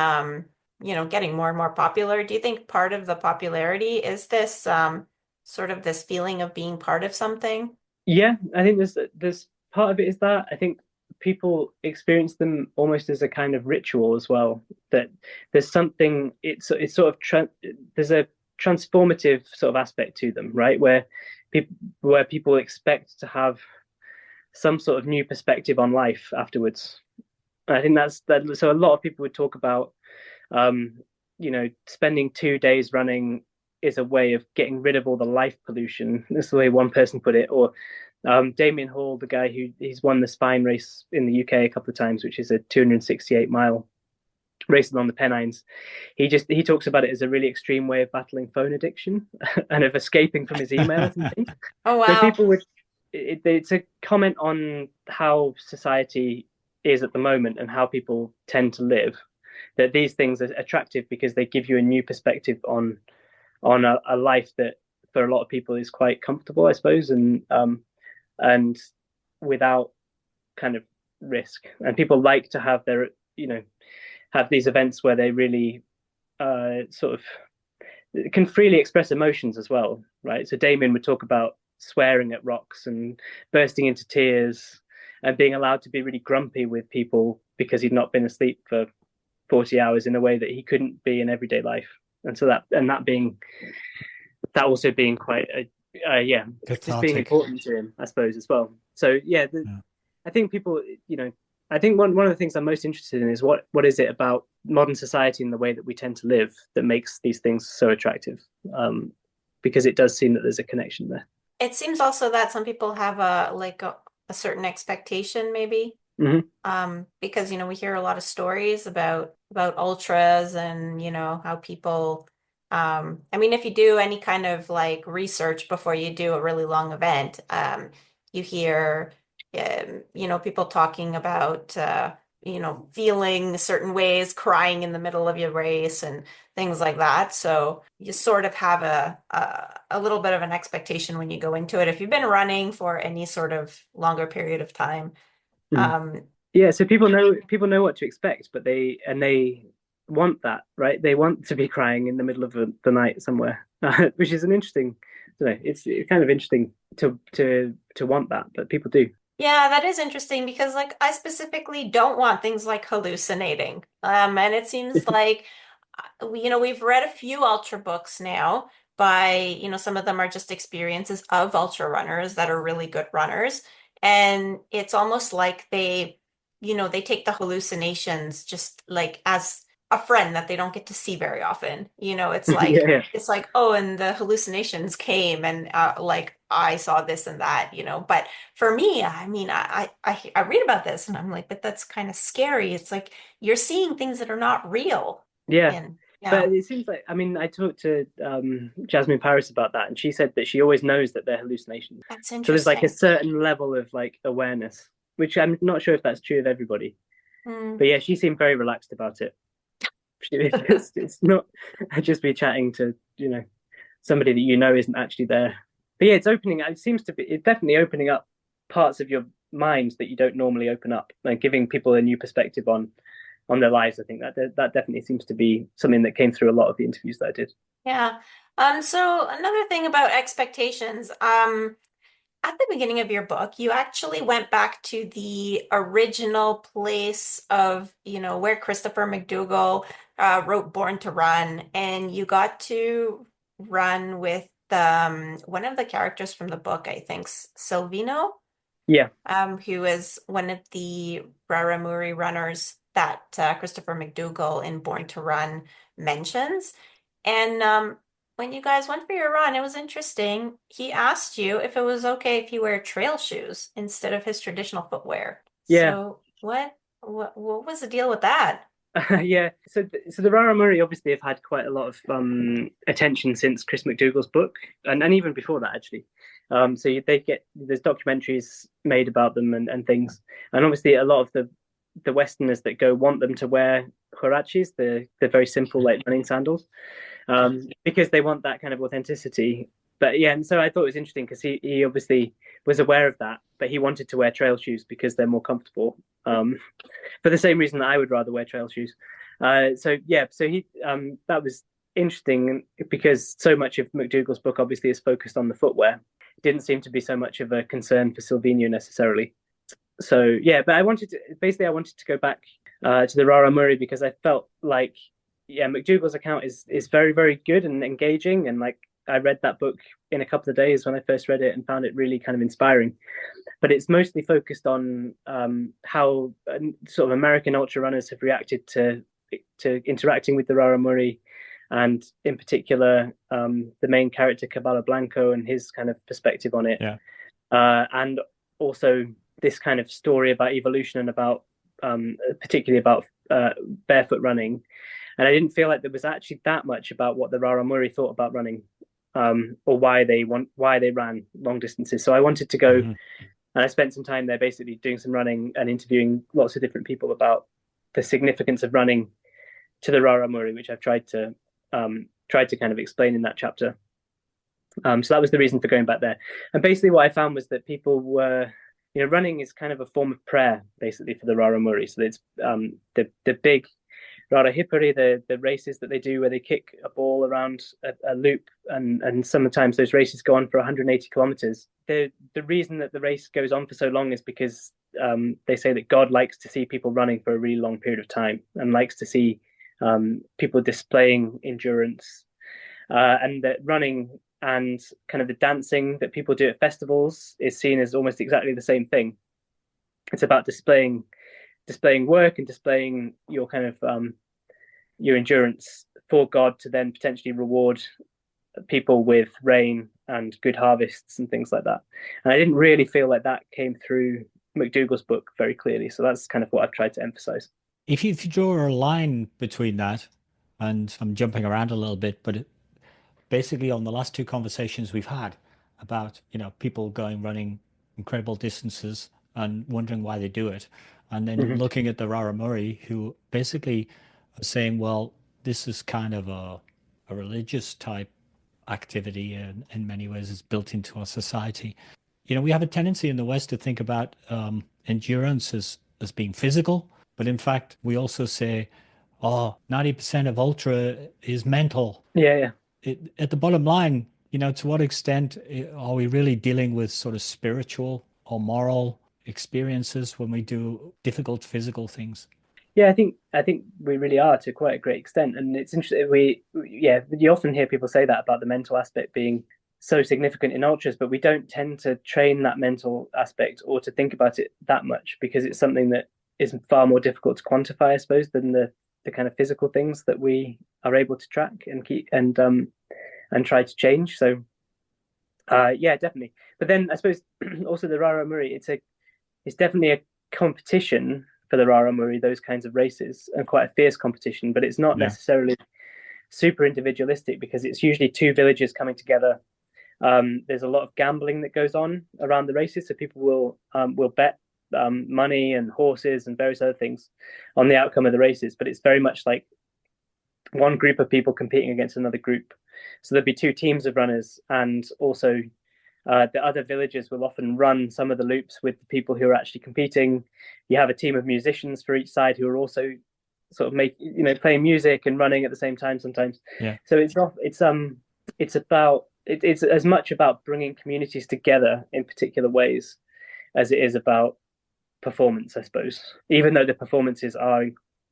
getting more and more popular. Do you think part of the popularity is this sort of this feeling of being part of something? Yeah, I think there's part of it is that I think people experience them almost as a kind of ritual as well. That there's something it's sort of there's a transformative sort of aspect to them, right? Where people expect to have some sort of new perspective on life afterwards. And I think that's that. So a lot of people would talk about, um, spending 2 days running is a way of getting rid of all the life pollution. That's the way one person put it. Or Damien Hall, the guy he's won the Spine race in the UK a couple of times, which is a 268-mile race along the Pennines. He talks about it as a really extreme way of battling phone addiction and of escaping from his emails and things. Oh, So wow. people would it's a comment on how society is at the moment and how people tend to live. That these things are attractive because they give you a new perspective on a life that for a lot of people is quite comfortable, I suppose, and without kind of risk. And people like to have have these events where they really sort of can freely express emotions as well, right? So Damien would talk about swearing at rocks and bursting into tears and being allowed to be really grumpy with people because he'd not been asleep for 40 hours in a way that he couldn't be in everyday life. And so that also being quite yeah, just being Cathartic. important to him, I suppose, as well. So yeah, Yeah. I think people, I think one of the things I'm most interested in is what is it about modern society and the way that we tend to live that makes these things so attractive? Because it does seem that there's a connection there. It seems also that some people have a certain expectation maybe. Mm-hmm. Because we hear a lot of stories about ultras and how people I mean if you do any kind of like research before you do a really long event, you hear people talking about feeling certain ways, crying in the middle of your race and things like that. So you sort of have a little bit of an expectation when you go into it if you've been running for any sort of longer period of time. Mm-hmm. Um, Yeah, so people know what to expect, but they want that, right? They want to be crying in the middle of the night somewhere, which is an interesting. I don't know. It's kind of interesting to want that, but people do. Yeah, that is interesting because like I specifically don't want things like hallucinating. And it seems like we've read a few ultra books now by, some of them are just experiences of ultra runners that are really good runners. And it's almost like they take the hallucinations just like as a friend that they don't get to see very often. It's like Yeah, yeah, oh, and the hallucinations came and like I saw this and that, but for me, I mean, I read about this and I'm like, but that's kind of scary. It's like you're seeing things that are not real. yeah. And But yeah, it seems like, I mean, I talked to Jasmine Paris about that, and she said that she always knows that they're hallucinations. that's So there's like a interesting. certain level of like awareness, which I'm not sure if that's true of everybody. Mm. But yeah, she seemed very relaxed about it. It's not just be chatting to somebody that isn't actually there. But yeah, it's opening. It seems to be. It's definitely opening up parts of your mind that you don't normally open up, and giving people a new perspective on their lives. I think that definitely seems to be something that came through a lot of the interviews that I did. Yeah. So another thing about expectations, at the beginning of your book, you actually went back to the original place of, where Christopher McDougall wrote Born to Run, and you got to run with one of the characters from the book, I think, Silvino, Yeah, who is one of the Raramuri runners that Christopher McDougall in Born to Run mentions. And when you guys went for your run, it was interesting. He asked you if it was okay if you wear trail shoes instead of his traditional footwear. yeah. So what was the deal with that? Yeah, so the Raramuri obviously have had quite a lot of attention since Chris McDougall's book, and even before that actually. So there's documentaries made about them and things, and obviously a lot of the Westerners that go want them to wear huaraches, the very simple like running sandals, because they want that kind of authenticity. But yeah, and so I thought it was interesting because he obviously was aware of that, but he wanted to wear trail shoes because they're more comfortable. For the same reason that I would rather wear trail shoes. So he that was interesting because so much of McDougall's book obviously is focused on the footwear. It didn't seem to be so much of a concern for Silvino necessarily. So yeah, but I wanted to go back to the Raramuri because I felt like McDougall's account is very very good and engaging, and like I read that book in a couple of days when I first read it and found it really kind of inspiring. But it's mostly focused on how sort of American ultra runners have reacted to interacting with the Raramuri, and in particular the main character Cabala Blanco and his kind of perspective on it, Yeah. and also this kind of story about evolution and about particularly about barefoot running. And I didn't feel like there was actually that much about what the Raramuri thought about running, or why they ran long distances. So I wanted to go, Mhm. and I spent some time there basically doing some running and interviewing lots of different people about the significance of running to the Raramuri, which I've tried to kind of explain in that chapter. So that was the reason for going back there. And basically, what I found was that people were, running is kind of a form of prayer, basically, for the Raramuri. So it's the big Rara Hipari, the races that they do where they kick a ball around a loop, and sometimes those races go on for 180 kilometers. The reason that the race goes on for so long is because they say that God likes to see people running for a really long period of time and likes to see people displaying endurance, and that running and kind of the dancing that people do at festivals is seen as almost exactly the same thing. It's about displaying work and displaying your kind of your endurance for God to then potentially reward people with rain and good harvests and things like that. And I didn't really feel like that came through McDougall's book very clearly. So that's kind of what I've tried to emphasize. If you draw a line between that, and I'm jumping around a little bit, but basically on the last two conversations we've had about, people going running incredible distances and wondering why they do it, and then Mm-hmm. looking at the Raramuri, who basically are saying, well, this is kind of a religious type activity, and in many ways is built into our society. We have a tendency in the West to think about endurance as being physical, but in fact, we also say, oh, 90% of ultra is mental. Yeah, At the bottom line, to what extent are we really dealing with sort of spiritual or moral experiences when we do difficult physical things? yeah. I think we really are to quite a great extent, and it's interesting. You often hear people say that about the mental aspect being so significant in ultras, but we don't tend to train that mental aspect or to think about it that much because it's something that is far more difficult to quantify, I suppose, than the kind of physical things that we are able to track and keep and try to change. So yeah, definitely. But then I suppose also the Raramuri, it's definitely a competition for the Raramuri, those kinds of races, and quite a fierce competition. But it's not Yeah. necessarily super individualistic because it's usually two villages coming together. There's a lot of gambling that goes on around the races, so people will bet money and horses and various other things on the outcome of the races. But it's very much like one group of people competing against another group. So there'd be two teams of runners, and also the other villagers will often run some of the loops with the people who are actually competing. You have a team of musicians for each side who are also sort of playing music and running at the same time sometimes. Yeah. So it's as much about bringing communities together in particular ways as it is about performance, I suppose. Even though the performances are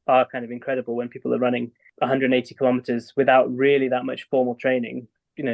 kind of incredible when people are running 180 kilometers without really that much formal training.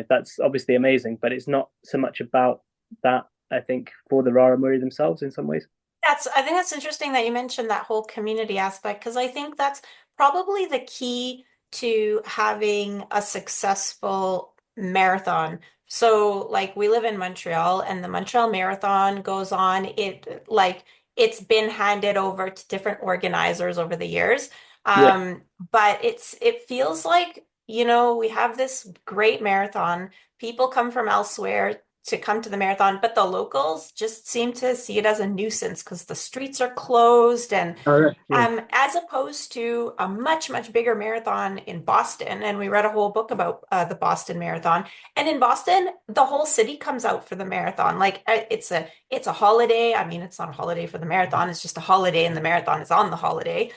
That's obviously amazing, but it's not so much about that, I think, for the Raramuri themselves in some ways. I think that's interesting that you mentioned that whole community aspect because I think that's probably the key to having a successful marathon. So, like, we live in Montreal and the Montreal Marathon goes on. It's been handed over to different organizers over the years. Yeah. Um, but it feels like, we have this great marathon. People come from elsewhere to come to the marathon, but the locals just seem to see it as a nuisance because the streets are closed and All right. Yeah. as opposed to a much, much bigger marathon in Boston. And we read a whole book about the Boston Marathon. And in Boston, the whole city comes out for the marathon. Like it's a holiday. I mean, it's not a holiday for the marathon. It's just a holiday and the marathon is on the holiday.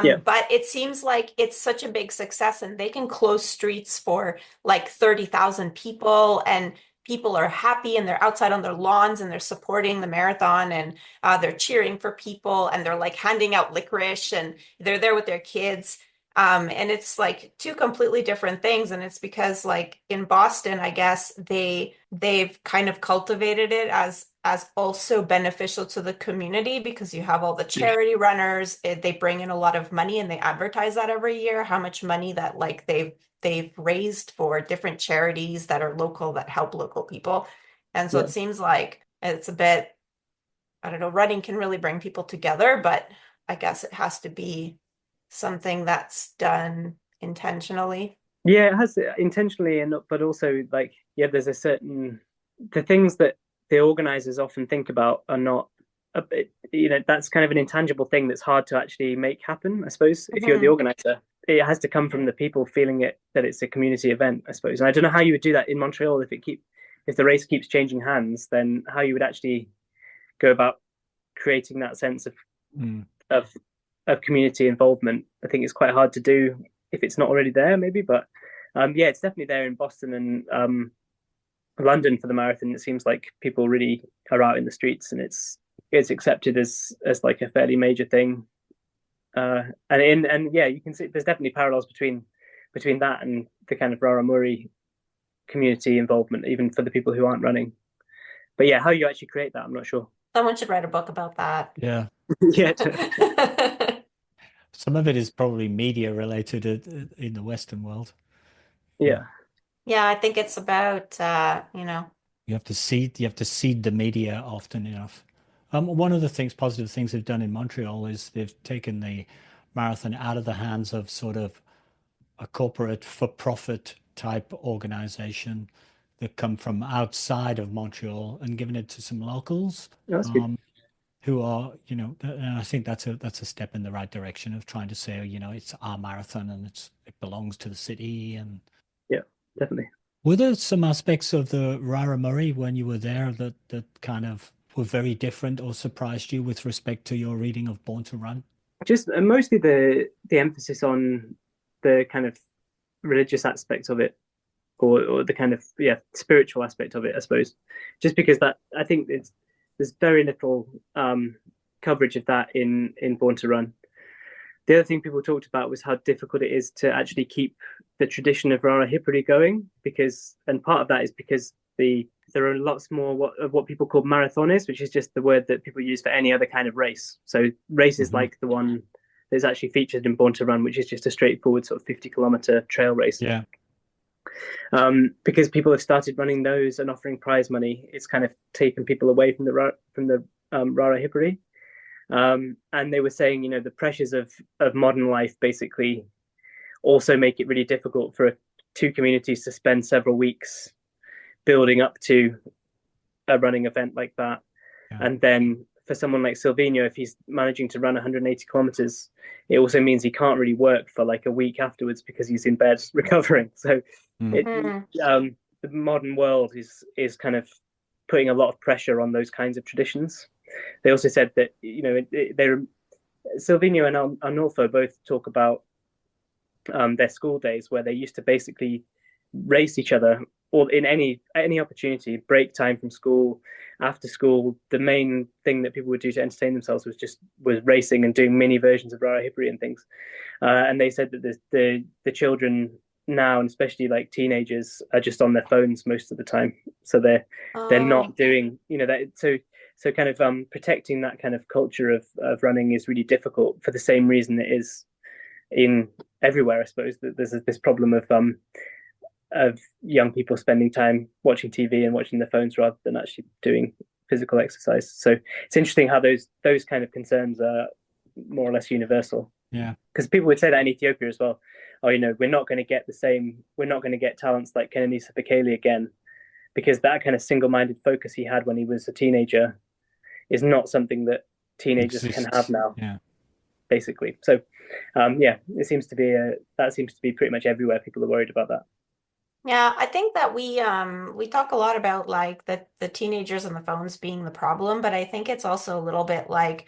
Yeah. But it seems like it's such a big success and they can close streets for like 30,000 people and people are happy and they're outside on their lawns and they're supporting the marathon and they're cheering for people and they're like handing out licorice and they're there with their kids. And it's like two completely different things. And it's because like in Boston, I guess they've kind of cultivated it as also beneficial to the community because you have all the charity runners. They bring in a lot of money and they advertise that every year, how much money that like they've raised for different charities that are local that help local people. And so Yeah. it seems like it's a bit, I don't know, running can really bring people together, but I guess it has to be something that's done intentionally. Yeah, it has intentionally, and but also like yeah, there's a certain the things that the organizers often think about are not a bit, that's kind of an intangible thing that's hard to actually make happen. I suppose if you're the Mhm. organizer, it has to come from the people feeling it that it's a community event. I suppose, and I don't know how you would do that in Montreal if the race keeps changing hands, then how you would actually go about creating that sense Mm. of of community involvement. I think it's quite hard to do if it's not already there, maybe. But yeah, it's definitely there in Boston and London for the marathon. It seems like people really are out in the streets, and it's accepted as like a fairly major thing. And yeah, you can see there's definitely parallels between that and the kind of Raramuri community involvement, even for the people who aren't running. But yeah, how you actually create that, I'm not sure. Someone should write a book about that. Yeah. Yeah, Some of it is probably media related in the Western world. Yeah. yeah, Yeah, I think it's about You have to seed the media often enough. One of the positive things they've done in Montreal is they've taken the marathon out of the hands of sort of a corporate for-profit type organization that come from outside of Montreal and given it to some locals that's good. um, who are, and I think that's a step in the right direction of trying to say, it's our marathon and it belongs to the city. And Yeah, definitely. were there some aspects of the Raramuri when you were there that kind of were very different or surprised you with respect to your reading of Born to Run? Just mostly the emphasis on the kind of religious aspect of it, or the kind of spiritual aspect of it, I suppose. Just because that I think there's very little coverage of that in Born to Run. The other thing people talked about was how difficult it is to actually keep the tradition of Rara Hippory going, and part of that is because there are lots more what people call marathones, which is just the word that people use for any other kind of race. So races Hmm. like the one that's actually featured in Born to Run, which is just a straightforward sort of 50-kilometer trail race. Yeah. Because people have started running those and offering prize money, it's kind of taken people away from the Rara Hippory. And they were saying, the pressures of modern life basically also make it really difficult for two communities to spend several weeks building up to a running event like that. Yeah. And then for someone like Silvino, if he's managing to run 180 kilometers, it also means he can't really work for like a week afterwards because he's in bed recovering. So Mm. it Mhm. the modern world is kind of putting a lot of pressure on those kinds of traditions. They also said that they're Silvino and Arnulfo both talk about their school days where they used to basically race each other or in any opportunity, break time from school, after school. The main thing that people would do to entertain themselves was racing and doing mini versions of Rara Hippory and things. And they said that the children now, and especially like teenagers, are just on their phones most of the time. So they're Oh, not doing that. So kind of protecting that kind of culture of running is really difficult for the same reason it is in everywhere. I suppose that there's this problem of young people spending time watching TV and watching their phones rather than actually doing physical exercise. So it's interesting how those kind of concerns are more or less universal. Yeah. Because people would say that in Ethiopia as well. Oh, we're not going to get we're not going to get talents like Kenenisa Bekele again, because that kind of single-minded focus he had when he was a teenager is not something that teenagers can have Exists. now, Yeah. basically. So, yeah, that seems to be pretty much everywhere. People are worried about that. yeah, I think that we talk a lot about like the teenagers and the phones being the problem, but I think it's also a little bit like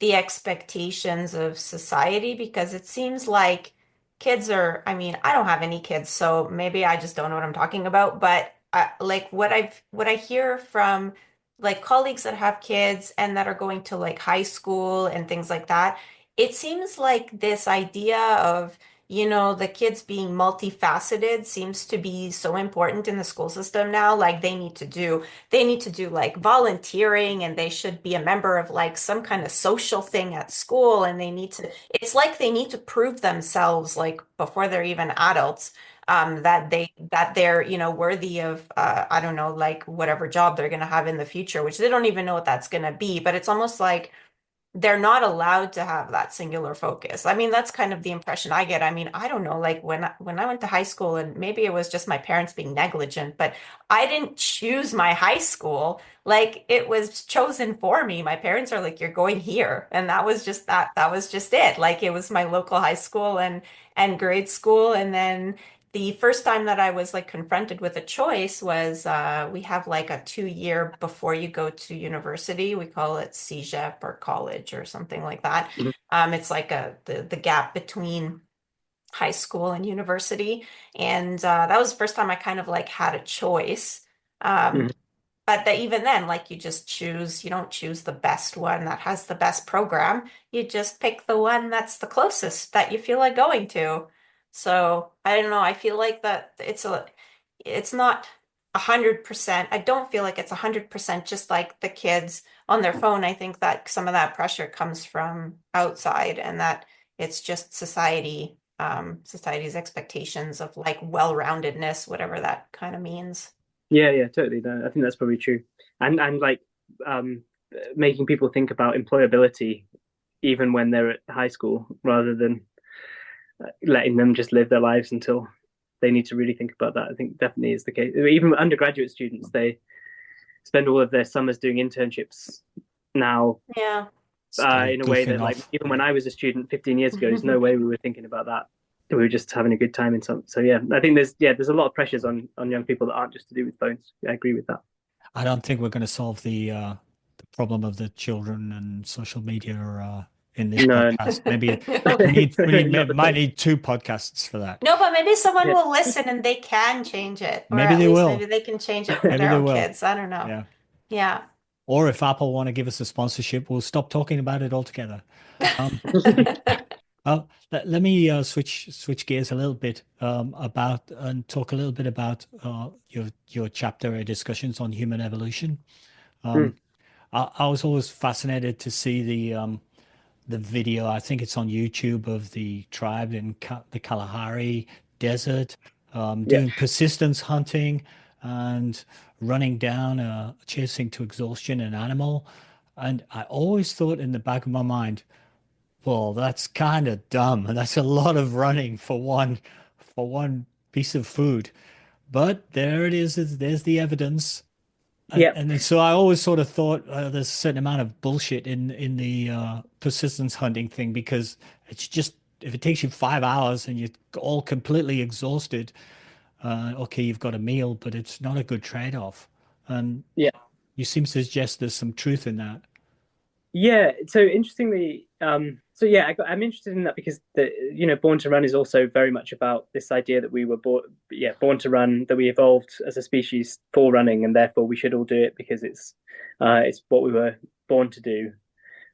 the expectations of society because it seems like kids are, I mean, I don't have any kids, so maybe I just don't know what I'm talking about, but like what I hear from like colleagues that have kids and that are going to like high school and things like that, it seems like this idea of the kids being multifaceted seems to be so important in the school system now. Like they need to do like volunteering and they should be a member of like some kind of social thing at school and it's like they need to prove themselves like before they're even adults that they're worthy of I don't know like whatever job they're going to have in the future, which they don't even know what that's going to be, but it's almost like they're not allowed to have that singular focus. I mean, that's kind of the impression I get. I mean, I don't know, like when I went to high school, and maybe it was just my parents being negligent, but I didn't choose my high school. Like it was chosen for me. My parents are like, you're going here. And that was just it. Like it was my local high school and grade school. And then the first time that I was like confronted with a choice was we have like a 2 year before you go to university. We call it CEGEP or college or something like that. Mhm. It's like the gap between high school and university. And that was the first time I kind of like had a choice. Um, Mhm. but that even then, like you don't choose the best one that has the best program. You just pick the one that's the closest that you feel like going to. So I don't know. I feel like that it's not 100%. I don't feel like it's 100% just like the kids on their phone. I think that some of that pressure comes from outside and that it's just society's expectations of like well-roundedness, whatever that kind of means. Yeah, yeah, totally. I think that's probably true. And like um, making people think about employability even when they're at high school, rather than letting them just live their lives until they need to really think about that. I think definitely is the case. Even undergraduate students, they spend all of their summers doing internships now, Yeah. Start in a way goofing that, like, off. even when I was a student 15 years ago, there's no way we were thinking about that. We were just having a good time in some. So yeah, I think there's a lot of pressures on young people that aren't just to do with phones. I agree with that. I don't think we're going to solve the problem of the children and social media in this No, podcast. Maybe we No. need not the might point. need two podcasts for that. No, but maybe someone Yeah. will listen and they can change it, or Maybe at they least maybe will. they can change it for Maybe their they own will. kids. I don't know. Yeah. Yeah. Or if Apple want to give us a sponsorship, we'll stop talking about it altogether. Um, let me switch gears a little bit about and talk a little bit about your chapter discussions on human evolution. Mm, Um, I was always fascinated to see the video. I think it's on YouTube of the tribe in the Kalahari Desert yeah, doing persistence hunting and running down, chasing to exhaustion an animal. And I always thought in the back of my mind, well, that's kind of dumb. That's a lot of running for one piece of food. But there it is. There's the evidence. yeah, And then, so I always sort of thought there's a certain amount of bullshit in the persistence hunting thing because it's just if it takes you 5 hours and you're all completely exhausted, okay, you've got a meal, but it's not a good trade-off. And yeah. you seem to suggest there's some truth in that. Yeah, so interestingly, so yeah, I'm interested in that because Born to Run is also very much about this idea that we were born to run, that we evolved as a species for running, and therefore we should all do it because it's what we were born to do.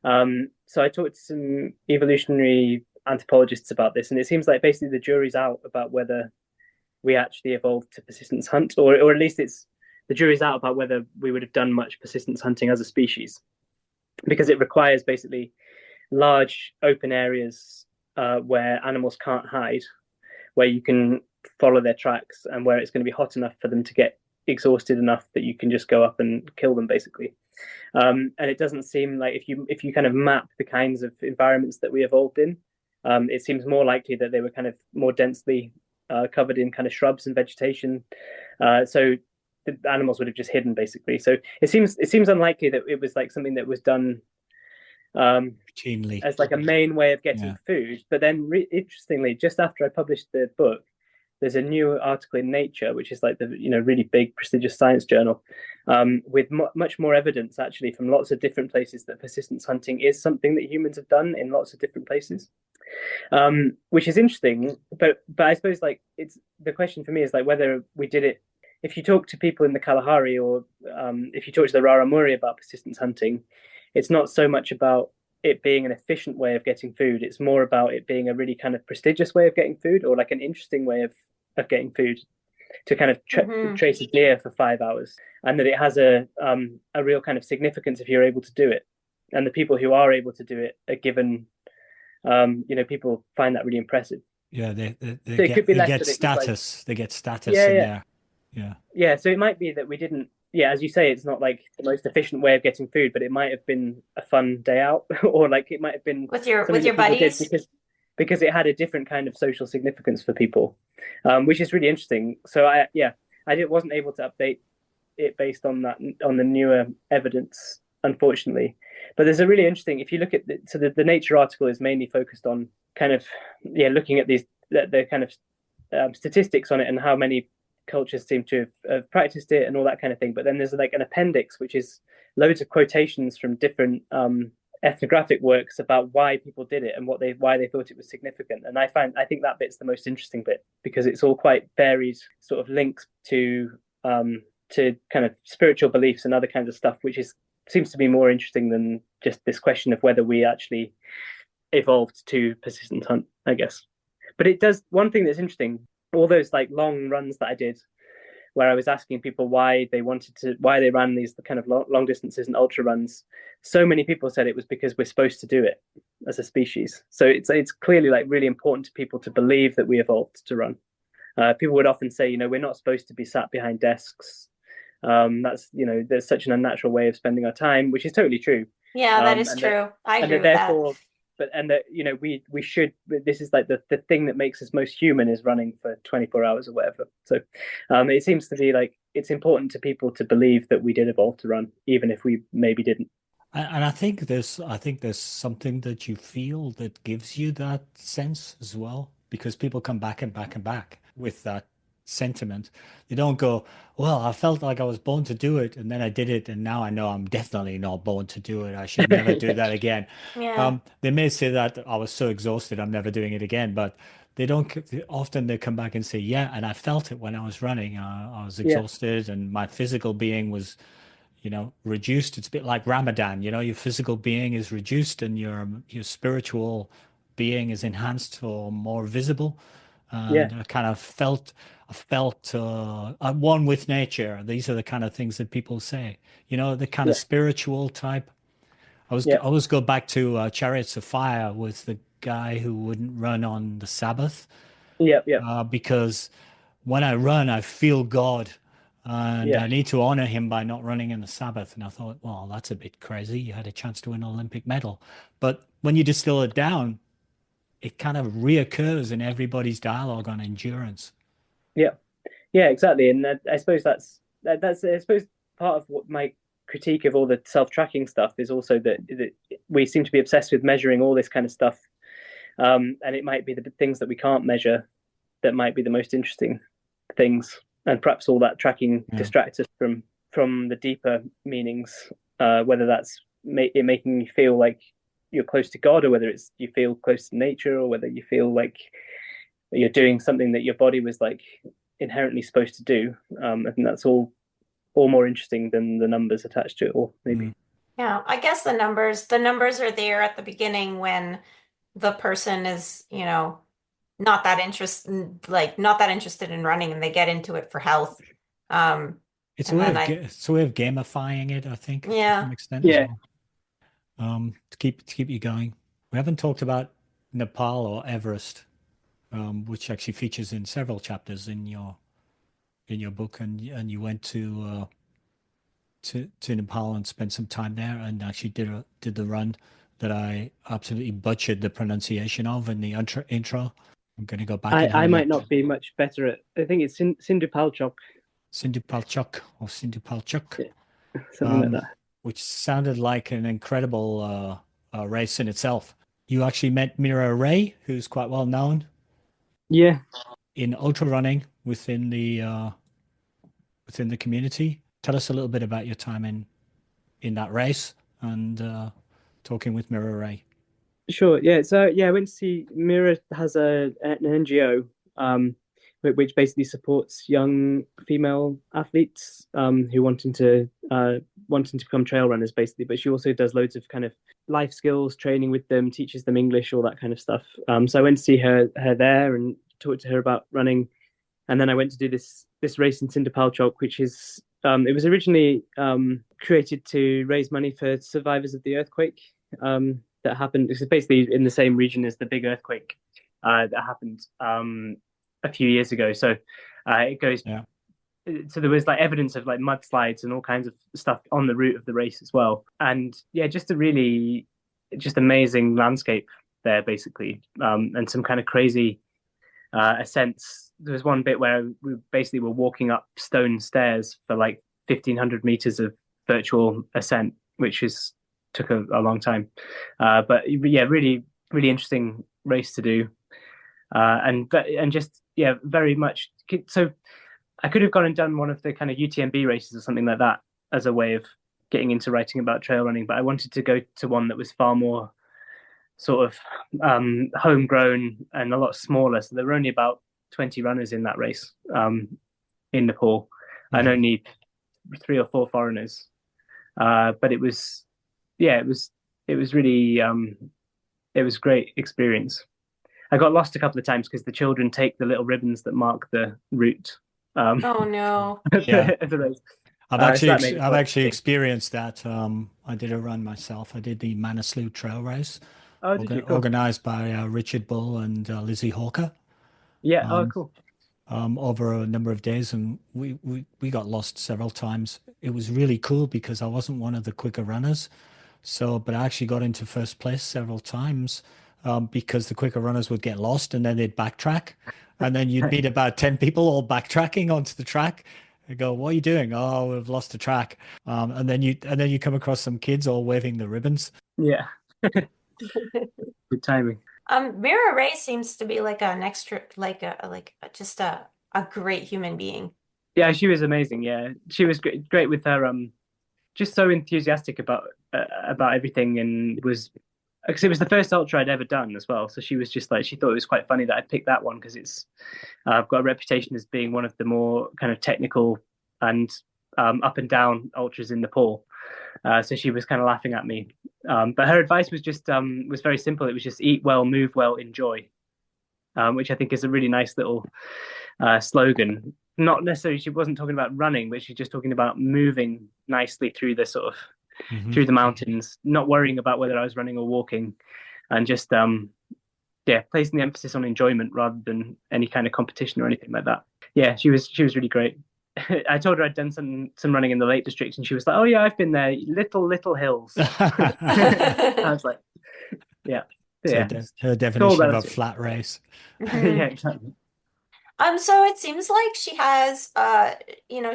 So I talked to some evolutionary anthropologists about this, and it seems like basically the jury's out about whether we actually evolved to persistence hunt, or at least it's the jury's out about whether we would have done much persistence hunting as a species because it requires basically large open areas where animals can't hide, where you can follow their tracks, and where it's going to be hot enough for them to get exhausted enough that you can just go up and kill them, basically. And it doesn't seem like if you kind of map the kinds of environments that we evolved in, it seems more likely that they were kind of more densely covered in kind of shrubs and vegetation. So the animals would have just hidden basically. So it seems unlikely that it was like something that was done Routinely. as like a main way of getting Yeah. food. But then, interestingly, just after I published the book, there's a new article in Nature, which is like the really big prestigious science journal, with much more evidence actually from lots of different places that persistence hunting is something that humans have done in lots of different places, which is interesting. But I suppose like it's the question for me is like whether we did it. If you talk to people in the Kalahari or if you talk to the Raramuri about persistence hunting, it's not so much about it being an efficient way of getting food. It's more about it being a really kind of prestigious way of getting food, or like an interesting way of getting food, to kind of trace a deer for 5 hours, and that it has a real kind of significance if you're able to do it. And the people who are able to do it are given, people find that really impressive. Yeah, So it could be they less get that it was like, status. They get status yeah, in yeah, there. Yeah. yeah. So it might be that we didn't. Yeah, as you say, it's not like the most efficient way of getting food, but it might have been a fun day out, or like it might have been with something your that people did buddies. because it had a different kind of social significance for people, which is really interesting. So wasn't able to update it based on the newer evidence, unfortunately. But there's a really interesting, if you look at the Nature article is mainly focused on kind of looking at the kind of statistics on it and how many cultures seem to have practiced it and all that kind of thing. But then there's like an appendix which is loads of quotations from different ethnographic works about why people did it and why they thought it was significant. And I think that bit's the most interesting bit, because it's all quite varied sort of links to kind of spiritual beliefs and other kinds of stuff, which seems to be more interesting than just this question of whether we actually evolved to persistent hunt, I guess. But it does one thing that's interesting, all those like long runs that I did where I was asking people why they ran these kind of long distances and ultra runs. So many people said it was because we're supposed to do it as a species. So it's clearly like really important to people to believe that we evolved to run. People would often say, we're not supposed to be sat behind desks. That's there's such an unnatural way of spending our time, which is totally true. Yeah, that is true. I agree with that. Therefore, and that we should. This is like the thing that makes us most human is running for 24 hours or whatever. So, it seems to be like it's important to people to believe that we did evolve to run, even if we maybe didn't. And I think there's something that you feel that gives you that sense as well, because people come back and back and back with that sentiment. They don't go, well, I felt like I was born to do it, and then I did it, and now I know I'm definitely not born to do it. I should never do that again. Yeah. They may say that I was so exhausted, I'm never doing it again, but they don't. Often they come back and say, yeah, and I felt it when I was running. I was Yeah, exhausted, and my physical being was reduced. It's a bit like Ramadan, your physical being is reduced and your spiritual being is enhanced or more visible. yeah, And I felt at one with nature. These are the kind of things that people say, the kind of yeah, spiritual type. I yeah, always go back to Chariots of Fire with the guy who wouldn't run on the Sabbath, yeah, yeah, because when I run, I feel God, and yeah, I need to honor him by not running in the Sabbath. And I thought, well, that's a bit crazy. You had a chance to win an Olympic medal. But when you distill it down, it kind of reoccurs in everybody's dialogue on endurance. yeah, yeah, exactly. And I suppose that's I suppose part of what my critique of all the self-tracking stuff is also that we seem to be obsessed with measuring all this kind of stuff, and it might be the things that we can't measure that might be the most interesting things, and perhaps all that tracking Yeah. distracts us from the deeper meanings, whether that's it making you feel like you're close to God, or whether it's you feel close to nature, or whether you feel like you're doing something that your body was like inherently supposed to do. I think that's all more interesting than the numbers attached to it all, maybe. Mm. Yeah, I guess the numbers are there at the beginning when the person is, not that interested in running and they get into it for health. Um, It's a and way then of it's a way of gamifying it, I think, to yeah. some extent as Yeah, well. To keep you going. We haven't talked about Nepal or Everest, which actually features in several chapters in your book, and you went to Nepal and spent some time there, and actually did the run that I absolutely butchered the pronunciation of in the intro. I'm going to go back and have I a might look. not be much better at. I think it's Sindhupalchok, Sindhupalchok, yeah, something like um, that. which sounded like an incredible race in itself. You actually met Mira Ray, who's quite well known. Yeah, in ultra running within the community. Tell us a little bit about your time in that race and talking with Mirror Ray. Sure. Yeah. So yeah, I went to see Mira has an NGO, which basically supports young female athletes who wanting to become trail runners, basically. But she also does loads of kind of life skills training with them, teaches them English, all that kind of stuff. So I went to see her there and talked to her about running, and then I went to do this race in Sindhupalchok, which is it was originally created to raise money for survivors of the earthquake that happened. It's basically in the same region as the big earthquake that happened a few years ago. So it goes. Yeah. So there was like evidence of like mudslides and all kinds of stuff on the route of the race as well. And yeah, just a really just amazing landscape there, basically, and some kind of crazy ascents. There was one bit where we basically were walking up stone stairs for like 1,500 meters of virtual ascent, which is took a long time. But yeah, really, really interesting race to do. And just yeah, very much. So I could have gone and done one of the kind of UTMB races or something like that as a way of getting into writing about trail running, but I wanted to go to one that was far more sort of homegrown and a lot smaller. So there were only about 20 runners in that race in Nepal, and only 3 or 4 foreigners. But it was, yeah, it was really, it was a great experience. I got lost a couple of times because the children take the little ribbons that mark the route. Oh no. Yeah. The race. I've So that made it quite actually interesting. experienced that. I did a run myself. I did the Manaslu Trail Race, Oh, did you? Cool. organized by Richard Bull and Lizzie Hawker, Yeah. Oh, um, cool. over a number of days, and we got lost several times. It was really cool because I wasn't one of the quicker runners, so but I actually got into first place several times, because the quicker runners would get lost and then they'd backtrack, and then you'd meet about 10 people all backtracking onto the track. They go, "What are you doing?" "Oh, we've lost the track." And then you come across some kids all waving the ribbons. Yeah. Good timing. Vera Ray seems to be like an extra, just a great human being. Yeah, she was amazing. Yeah, she was great with her just so enthusiastic about everything, and was because it was the first ultra I'd ever done as well. So she was just like she thought it was quite funny that I picked that one because it's I've got a reputation as being one of the more kind of technical and up and down ultras in Nepal. So she was kind of laughing at me. But her advice was just was very simple. It was just eat well, move well, enjoy, which I think is a really nice little slogan. Not necessarily, she wasn't talking about running, but she's just talking about moving nicely through the sort of Hmm. through the mountains, not worrying about whether I was running or walking, and just yeah, placing the emphasis on enjoyment rather than any kind of competition or anything like that. Yeah, she was really great. I told her I'd done some running in the Lake District, and she was like, "Oh yeah, I've been there. Little hills." I was like, "Yeah, So yeah, her it's all definition of a relative." flat race. Mhm. Yeah, exactly. So it seems like she has,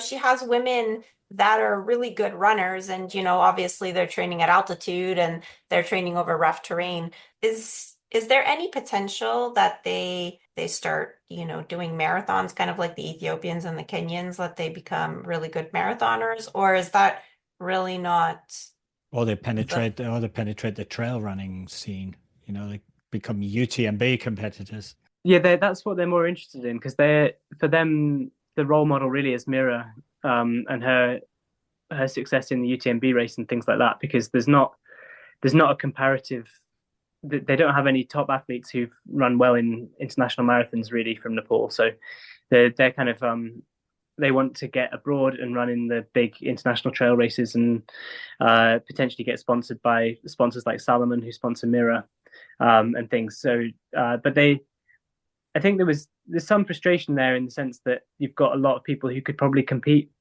she has women that are really good runners, and obviously they're training at altitude and they're training over rough terrain. Is there any potential that they start, doing marathons, kind of like the Ethiopians and the Kenyans, that they become really good marathoners, or is that really not the Or they penetrate the trail running scene. They become UTMB competitors. Yeah, that's what they're more interested in because for them the role model really is Mira and her success in the UTMB race and things like that because there's not a comparative. They don't have any top athletes who've run well in international marathons really from Nepal, so they're kind of they want to get abroad and run in the big international trail races and potentially get sponsored by sponsors like Salomon who sponsor Mira and things. So, but I think there's some frustration there in the sense that you've got a lot of people who could probably compete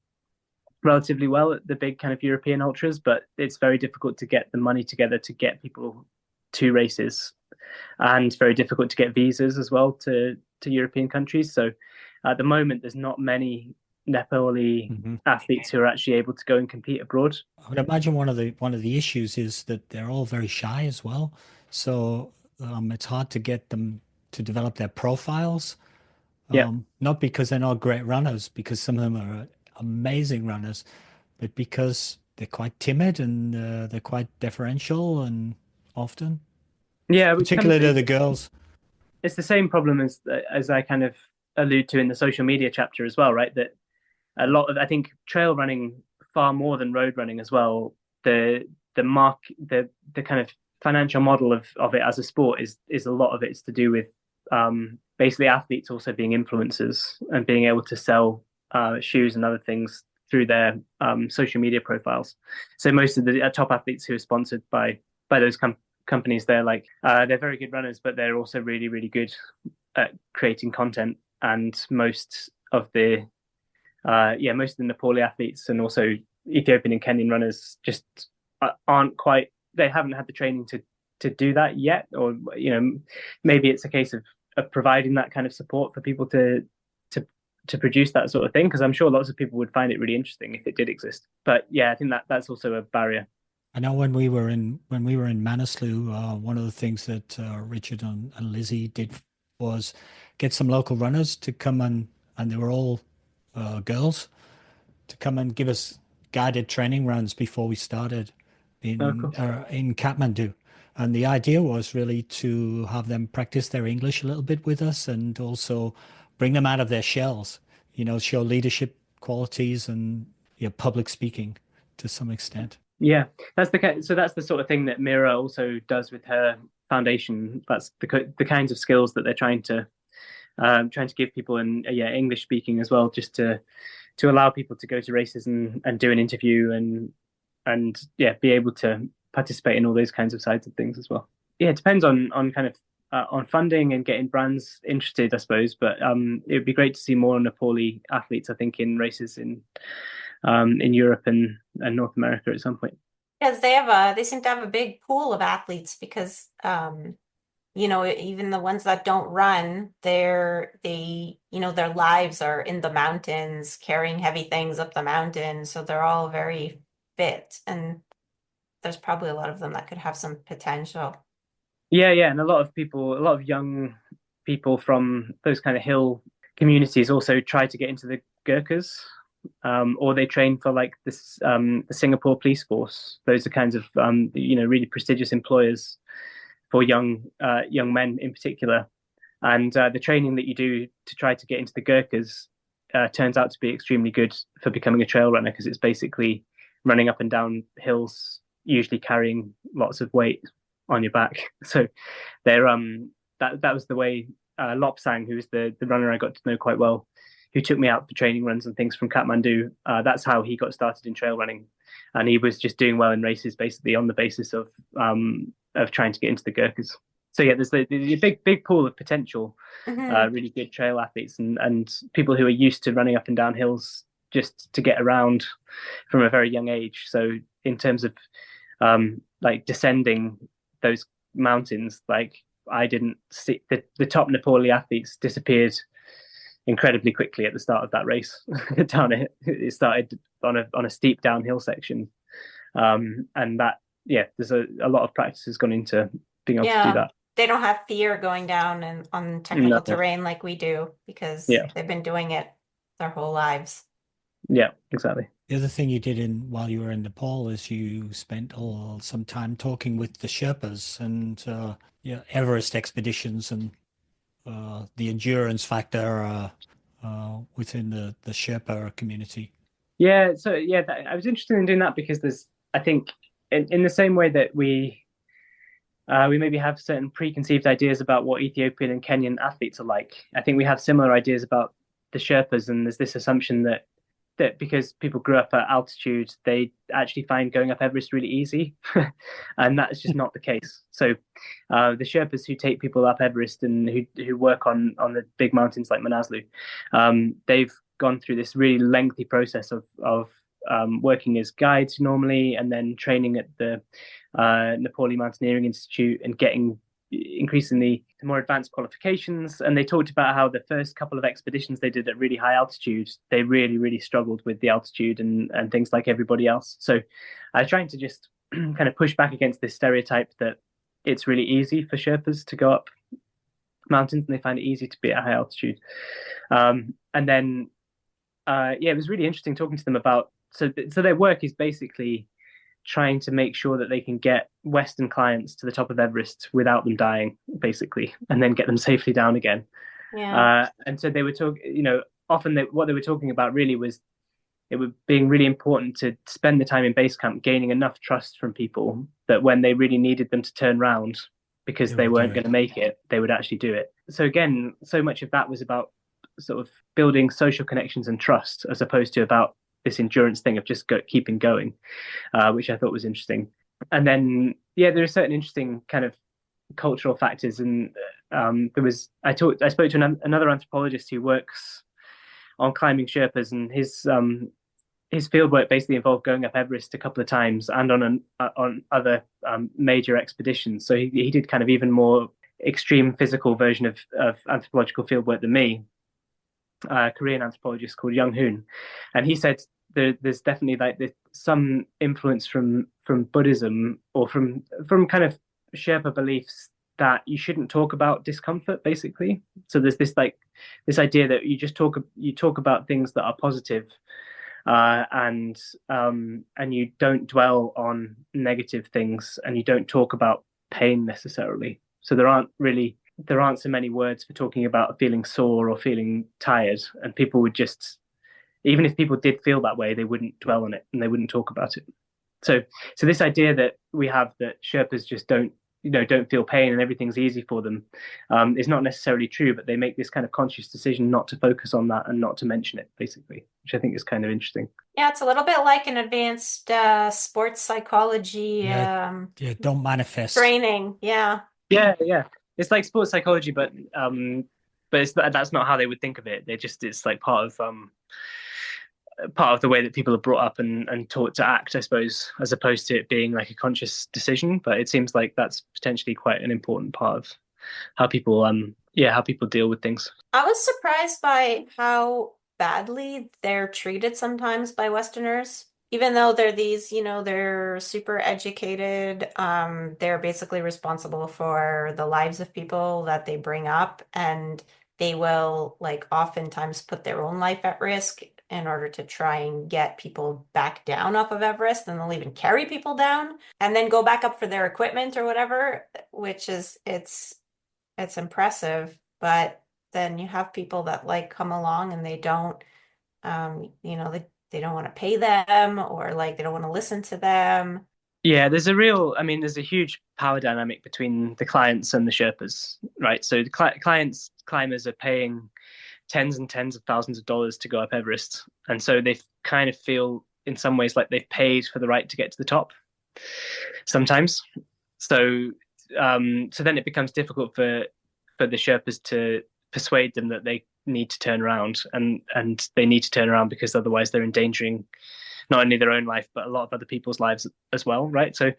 relatively well at the big kind of European ultras, but it's very difficult to get the money together to get people to races, and it's very difficult to get visas as well to European countries. So at the moment, there's not many Nepali Hmm. athletes who are actually able to go and compete abroad. I would imagine one of the issues is that they're all very shy as well. So it's hard to get them to develop their profiles. Yeah. Not because they're not great runners, because some of them are amazing runners, but because they're quite timid and they're quite deferential and often, Yeah, which kind of particularly to the girls. it's the same problem as I kind of allude to in the social media chapter as well, right? That a lot of I think trail running far more than road running as well. The kind of financial model of it as a sport is a lot of it's to do with basically athletes also being influencers and being able to sell shoes and other things through their social media profiles. So most of the top athletes who are sponsored by those companies, they're very good runners, but they're also really really good at creating content. And most of the Nepali athletes and also Ethiopian and Kenyan runners just aren't quite. They haven't had the training to do that yet, or maybe it's a case of providing that kind of support for people to produce that sort of thing. Because I'm sure lots of people would find it really interesting if it did exist. But yeah, I think that's also a barrier. I know when we were in Manaslu, one of the things that Richard and Lizzie did was get some local runners to come and they were all girls to come and give us guided training runs before we started Oh, in cool. in Kathmandu. And the idea was really to have them practice their English a little bit with us and also bring them out of their shells, show leadership qualities and public speaking to some extent. Yeah, that's the sort of thing that Mira also does with her foundation. That's the kinds of skills that they're trying to give people, and yeah, English speaking as well, just to allow people to go to races and do an interview and yeah, be able to participate in all those kinds of sides of things as well. Yeah, it depends on kind of on funding and getting brands interested, I suppose. But it would be great to see more Nepali athletes, I think, in races in Europe and North America at some point. Because they seem to have a big pool of athletes because even the ones that don't run, their lives are in the mountains, carrying heavy things up the mountain. So they're all very fit. And there's probably a lot of them that could have some potential. Yeah, yeah, and a lot of young people from those kind of hill communities also try to get into the Gurkhas, or they train for like the Singapore police force. Those are kinds of really prestigious employers for young men in particular. And the training that you do to try to get into the Gurkhas turns out to be extremely good for becoming a trail runner because it's basically running up and down hills, usually carrying lots of weight on your back. So they're that was the way Lopsang, who's the runner I got to know quite well, who took me out for training runs and things from Kathmandu. That's how he got started in trail running, and he was just doing well in races basically on the basis of trying to get into the Gurkhas. So yeah, there's a big pool of potential, Hmm. really good trail athletes and people who are used to running up and down hills just to get around from a very young age. So in terms of like descending those mountains, like I didn't see the top Nepali athletes disappeared incredibly quickly at the start of that race. It started on a steep downhill section, and that yeah, there's a lot of practice has gone into being able to do Yeah. that. They don't have fear going down and on technical No. terrain like we do because Yeah, they've been doing it their whole lives. yeah, exactly. The other thing you did while you were in Nepal is you spent some time talking with the Sherpas and Everest expeditions and the endurance factor within the Sherpa community. Yeah, so yeah, I was interested in doing that because I think, in the same way that we maybe have certain preconceived ideas about what Ethiopian and Kenyan athletes are like. I think we have similar ideas about the Sherpas, and there's this assumption that because people grew up at altitude, they actually find going up Everest really easy, and that's just not the case. So, the Sherpas who take people up Everest and who work on the big mountains like Manaslu, they've gone through this really lengthy process of working as guides normally, and then training at the Nepali Mountaineering Institute and getting increasingly more advanced qualifications. And they talked about how the first couple of expeditions they did at really high altitude, they really, really struggled with the altitude and things like everybody else. So I was trying to just kind of push back against this stereotype that it's really easy for Sherpas to go up mountains, and they find it easy to be at high altitude. And then yeah, it was really interesting talking to them about so their work is basically trying to make sure that they can get Western clients to the top of Everest without them dying, basically, and then get them safely down again. Yeah. And so they were talking, often what they were talking about really was it was being really important to spend the time in base camp gaining enough trust from people that when they really needed them to turn around because They they will do weren't going it. to make it, they would actually do it. So again, so much of that was about sort of building social connections and trust as opposed to about this endurance thing of just keeping going, which I thought was interesting. And then, yeah, there are certain interesting kind of cultural factors. And I spoke to another anthropologist who works on climbing Sherpas, and his field work basically involved going up Everest a couple of times and on other major expeditions. So he did kind of even more extreme physical version of anthropological field work than me, a Korean anthropologist called Young Hoon, and he said there's definitely some influence from Buddhism or from kind of Sherpa beliefs that you shouldn't talk about discomfort, basically. So there's this idea that you talk about things that are positive, and you don't dwell on negative things, and you don't talk about pain necessarily. So there aren't so many words for talking about feeling sore or feeling tired, and people would just, even if people did feel that way, they wouldn't dwell on it and they wouldn't talk about it. So this idea that we have that Sherpas just don't feel pain and everything's easy for them, is not necessarily true, but they make this kind of conscious decision not to focus on that and not to mention it, basically, which I think is kind of interesting. Yeah, it's a little bit like an advanced sports psychology Yeah, yeah, don't manifest. training. Yeah. Yeah, yeah. It's like sports psychology, but that's not how they would think of it. It's like part of the way that people are brought up and taught to act, I suppose, as opposed to it being like a conscious decision. But it seems like that's potentially quite an important part of how people how people deal with things. I was surprised by how badly they're treated sometimes by Westerners. Even though they're these, they're super educated, they're basically responsible for the lives of people that they bring up, and they will like oftentimes put their own life at risk in order to try and get people back down off of Everest, and they'll even carry people down and then go back up for their equipment or whatever, which is it's impressive, but then you have people that like come along and they don't, they don't want to pay them, or like they don't want to listen to them. Yeah, there's a huge power dynamic between the clients and the Sherpas, right? So the climbers are paying tens and tens of thousands of dollars to go up Everest. And so they kind of feel in some ways like they've paid for the right to get to the top sometimes. So so then it becomes difficult for the Sherpas to persuade them that they need to turn around, and they need to turn around because otherwise they're endangering not only their own life but a lot of other people's lives as well, right? So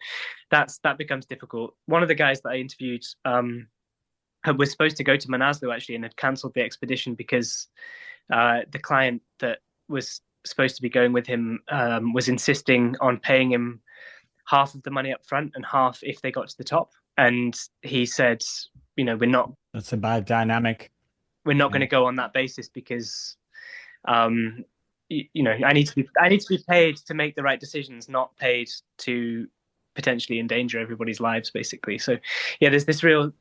that becomes difficult. One of the guys that I interviewed was supposed to go to Manaslu actually and had cancelled the expedition because the client that was supposed to be going with him was insisting on paying him half of the money up front and half if they got to the top. And he said, That's a bad dynamic. we're not going Yeah. to go on that basis because I need to be paid to make the right decisions, not paid to potentially endanger everybody's lives, basically. So yeah, there's this real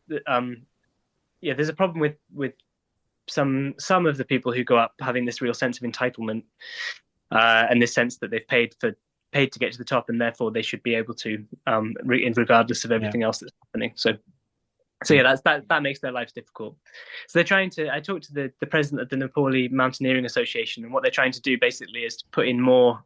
there's a problem with some of the people who go up having this real sense of entitlement, and this sense that they've paid to get to the top, and therefore they should be able to, regardless of everything else that's happening. So yeah, that makes their lives difficult. So they're trying to. I talked to the president of the Nepali Mountaineering Association, and what they're trying to do basically is to put in more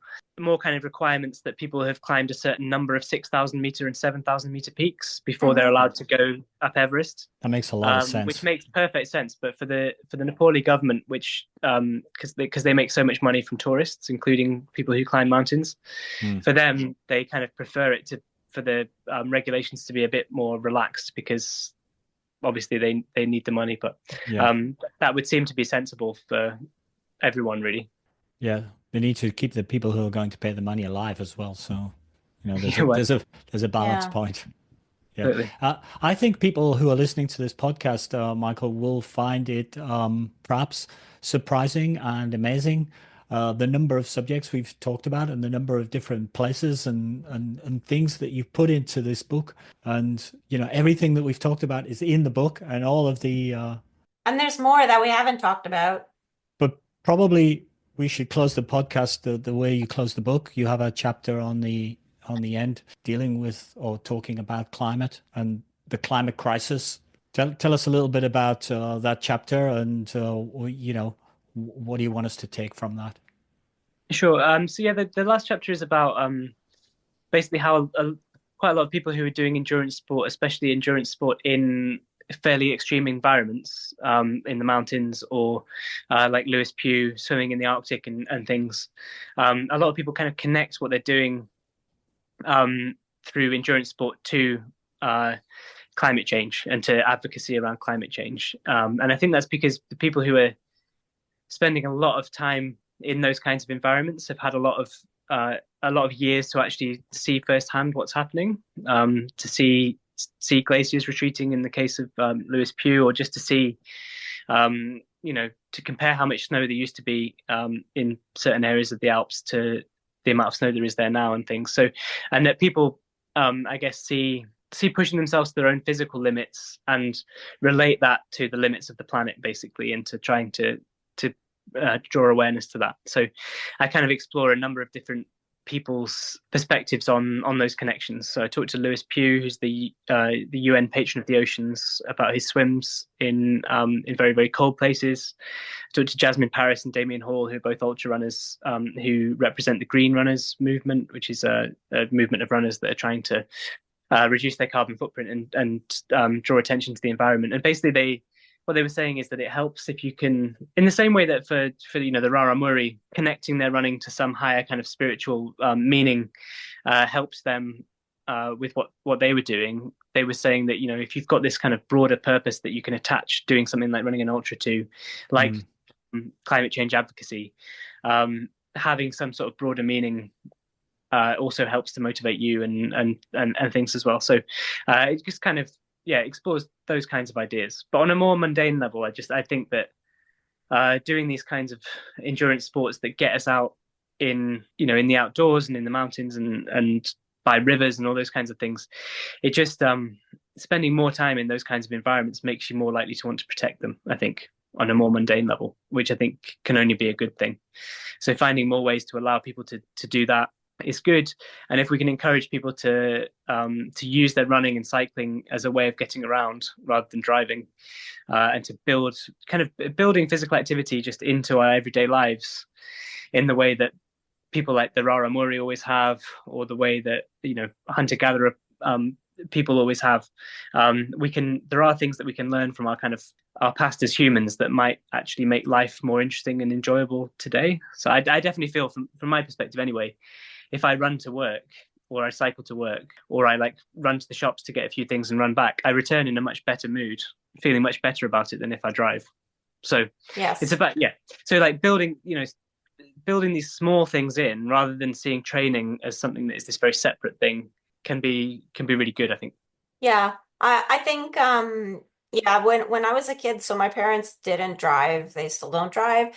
kind of requirements that people have climbed a certain number of 6,000 meter and 7,000 meter peaks before they're allowed to go up Everest. That makes a lot of sense. Which makes perfect sense. But for the Nepali government, which because they make so much money from tourists, including people who climb mountains, for them they kind of prefer for the regulations to be a bit more relaxed because obviously they need the money. But that would seem to be sensible for everyone, really. Yeah, they need to keep the people who are going to pay the money alive as well. So, You're right. there's a balance point. Yeah. totally. I think people who are listening to this podcast, Michael, will find it perhaps surprising and amazing. The number of subjects we've talked about and the number of different places and things that you've put into this book. And, everything that we've talked about is in the book and all of And there's more that we haven't talked about. but probably we should close the podcast the way you close the book. You have a chapter on the end dealing with or talking about climate and the climate crisis. Tell us a little bit about that chapter and what do you want us to take from that? Sure. So yeah, the last chapter is about basically how quite a lot of people who are doing endurance sport, especially endurance sport in fairly extreme environments, in the mountains or like Lewis Pugh swimming in the Arctic and things. A lot of people kind of connect what they're doing through endurance sport to climate change and to advocacy around climate change. And I think that's because the people who are spending a lot of time in those kinds of environments have had a lot of years to actually see firsthand what's happening, to see glaciers retreating in the case of Lewis Pugh, or just to see, to compare how much snow there used to be in certain areas of the Alps to the amount of snow there is there now and things. So, and that people, I guess, see pushing themselves to their own physical limits and relate that to the limits of the planet, basically, and to trying to draw awareness to that. So I kind of explore a number of different people's perspectives on those connections. So I talked to Lewis Pugh, who's the UN patron of the oceans, about his swims in very, very cold places. I talked to Jasmine Paris and Damien Hall, who are both ultra runners, who represent the Green Runners movement, which is a movement of runners that are trying to reduce their carbon footprint and draw attention to the environment. And basically what they were saying is that it helps if you can, in the same way that for the Raramuri, connecting their running to some higher kind of spiritual meaning helps them with what they were doing. They were saying that if you've got this kind of broader purpose that you can attach doing something like running an ultra to, like climate change advocacy, having some sort of broader meaning also helps to motivate you and things as well. So it just kind of explores those kinds of ideas. But on a more mundane level, I think that doing these kinds of endurance sports that get us out in the outdoors and in the mountains and by rivers and all those kinds of things, it just spending more time in those kinds of environments makes you more likely to want to protect them, I think, on a more mundane level, which I think can only be a good thing. So finding more ways to allow people to do that is good, and if we can encourage people to use their running and cycling as a way of getting around rather than driving, and to building physical activity just into our everyday lives in the way that people like the Raramuri always have, or the way that hunter-gatherer people always have. There are things that we can learn from our past as humans that might actually make life more interesting and enjoyable today. So I definitely feel, from my perspective anyway, if I run to work or I cycle to work or I run to the shops to get a few things and run back, I return in a much better mood, feeling much better about it than if I drive. So Yes. it's about, so building these small things in rather than seeing training as something that is this very separate thing can be really good, I think. Yeah. I think when I was a kid, so my parents didn't drive, they still don't drive.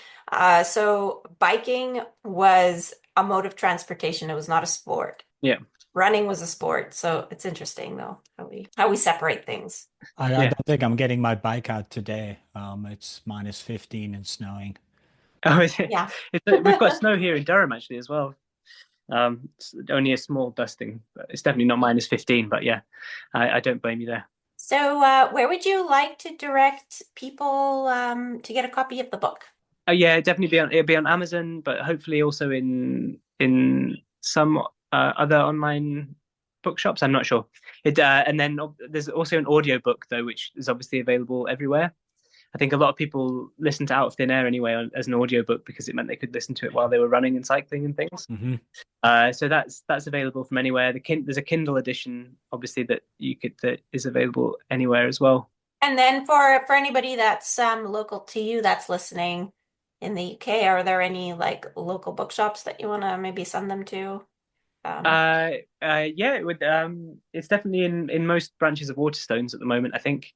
So biking was a mode of transportation. It was not a sport. Yeah. Running was a sport. So it's interesting though how we separate things. I don't think I'm getting my bike out today. It's -15 and snowing. Oh, is it? Yeah. We've got snow here in Durham actually as well. It's only a small dusting, but it's definitely not -15. But yeah, I don't blame you there. So where would you like to direct people to get a copy of the book? Oh yeah, definitely it'll be on Amazon, but hopefully also in some other online bookshops. I'm not sure. And then there's also an audiobook though, which is obviously available everywhere. I think a lot of people listen to Out of Thin Air anyway as an audiobook because it meant they could listen to it while they were running and cycling and things. Mm-hmm. So that's available from anywhere. There's a Kindle edition, obviously, that is available anywhere as well. And then for anybody that's local to you that's listening in the UK, are there any local bookshops that you want to maybe send them to? Yeah, it would. It's definitely in most branches of Waterstones at the moment. I think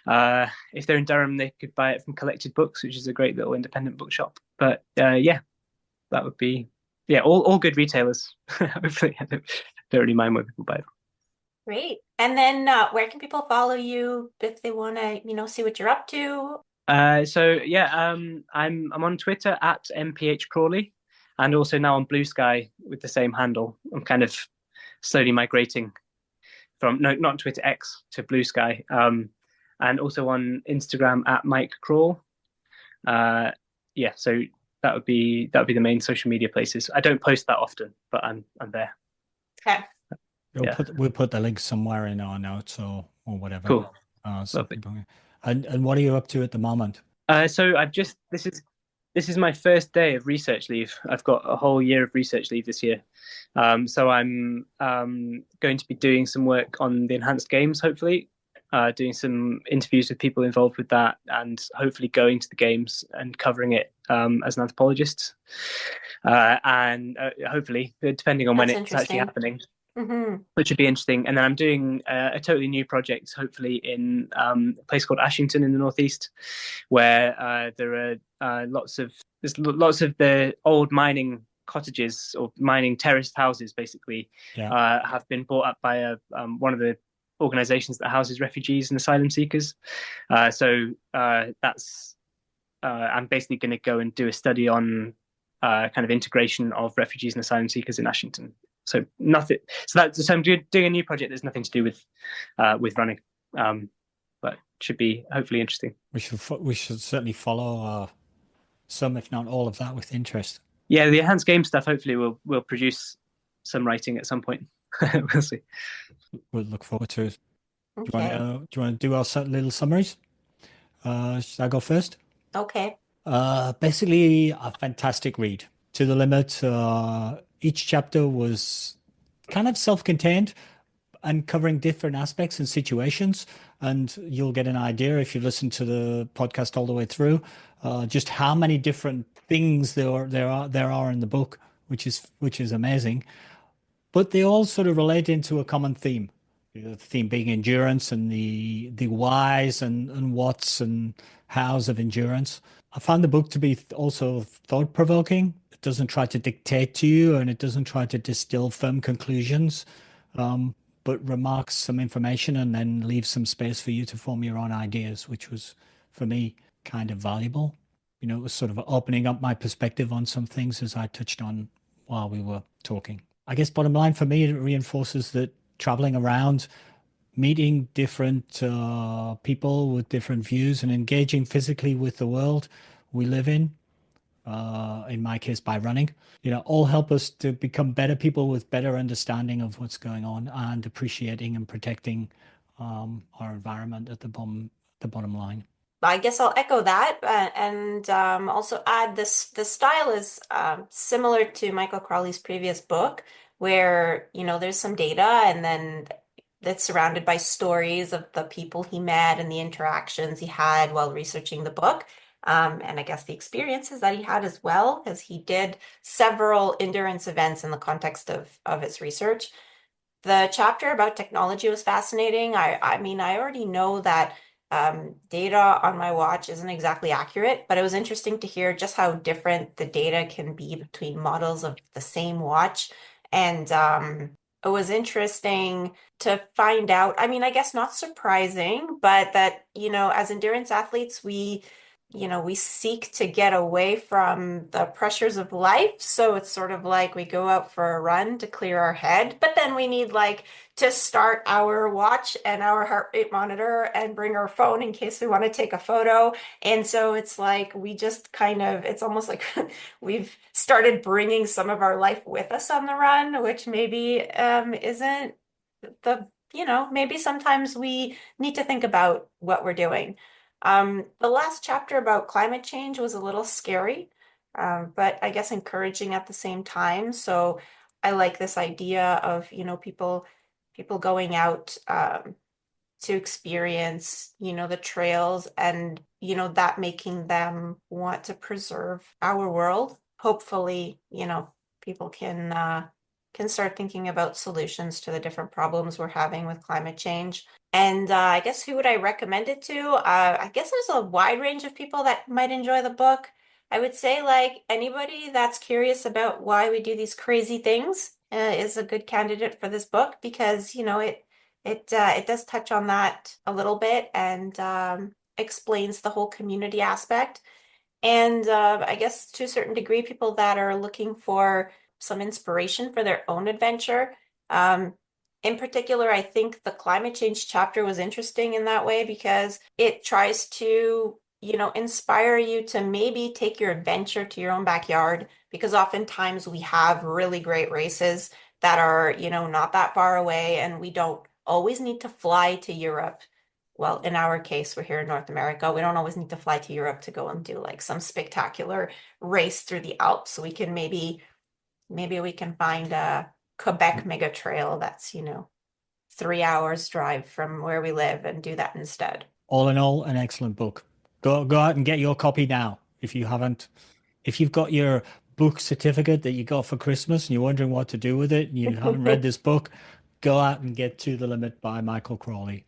if they're in Durham, they could buy it from Collected Books, which is a great little independent bookshop. But yeah, that would be yeah, all good retailers. Hopefully, I don't really mind where people buy them. Great. And then where can people follow you if they want to, see what you're up to? So yeah, I'm on Twitter at mph Crawley, and also now on Blue Sky with the same handle. I'm kind of slowly migrating from no, not Twitter X to Blue Sky, and also on Instagram at Mike Crawl. Yeah, so that would be the main social media places. I don't post that often, but I'm there. Okay. Yeah, We'll put the link somewhere in our notes or whatever. cool, So lovely. people, and what are you up to at the moment? So I've just this is my first day of research leave. I've got a whole year of research leave this year. So I'm going to be doing some work on the enhanced games, hopefully, doing some interviews with people involved with that, and hopefully going to the games and covering it as an anthropologist. And hopefully, depending on when That's it's actually interesting. happening, Hmm. which would be interesting. And then I'm doing a totally new project, hopefully in a place called Ashington in the northeast, where there are lots of the old mining cottages or mining terraced houses, basically, Yeah. have been bought up by one of the organizations that houses refugees and asylum seekers. That's I'm basically going to go and do a study on kind of integration of refugees and asylum seekers in Ashington. So nothing. So I'm doing a new project that's nothing to do with running, but should be hopefully interesting. We should certainly follow some, if not all of that, with interest. Yeah, the enhanced game stuff hopefully will produce some writing at some point. We'll see. We'll look forward to it. Okay. Do you want to do our little summaries? Should I go first? Okay. Basically, a fantastic read. To the limit. Each chapter was kind of self-contained and covering different aspects and situations. And you'll get an idea if you listen to the podcast all the way through, just how many different things there are in the book, which is amazing. But they all sort of relate into a common theme. The theme being endurance and the whys and whats and hows of endurance. I found the book to be also thought-provoking. It doesn't try to dictate to you and it doesn't try to distill firm conclusions, but remarks some information and then leaves some space for you to form your own ideas, which was, for me, kind of valuable. It was sort of opening up my perspective on some things as I touched on while we were talking. I guess bottom line for me, it reinforces that traveling around, meeting different people with different views and engaging physically with the world we live in my case by running, all help us to become better people with better understanding of what's going on and appreciating and protecting our environment at the bottom line. I guess I'll echo that and also add this. The style is similar to Michael Crawley's previous book, where there's some data and then that's surrounded by stories of the people he met and the interactions he had while researching the book. And I guess the experiences that he had as well, because he did several endurance events in the context of his research. The chapter about technology was fascinating. I mean, I already know that data on my watch isn't exactly accurate, but it was interesting to hear just how different the data can be between models of the same watch. And it was interesting to find out. I mean, I guess not surprising, but that, as endurance athletes, we seek to get away from the pressures of life. So it's sort of like we go out for a run to clear our head, but then we need like to start our watch and our heart rate monitor and bring our phone in case we want to take a photo. And so it's like we just kind of, it's almost like we've started bringing some of our life with us on the run, which maybe isn't maybe sometimes we need to think about what we're doing. The last chapter about climate change was a little scary, but I guess encouraging at the same time. So I like this idea of, people going out to experience, the trails and, that making them want to preserve our world. Hopefully, people can can start thinking about solutions to the different problems we're having with climate change. And I guess who would I recommend it to? I guess there's a wide range of people that might enjoy the book. I would say like anybody that's curious about why we do these crazy things is a good candidate for this book because, you know, it does touch on that a little bit and explains the whole community aspect. And I guess to a certain degree, people that are looking for some inspiration for their own adventure. In particular, I think the climate change chapter was interesting in that way because it tries to, you know, inspire you to maybe take your adventure to your own backyard because oftentimes we have really great races that are, you know, not that far away and we don't always need to fly to Europe. Well, in our case, we're here in North America. We don't always need to fly to Europe to go and do like some spectacular race through the Alps. We can maybe we can find a Quebec mega trail that's, you know, 3 hours drive from where we live and do that instead. All in all, an excellent book. Go out and get your copy now. If you haven't, if you've got your book certificate that you got for Christmas and you're wondering what to do with it and you haven't read this book, go out and get To the Limit by Michael Crawley.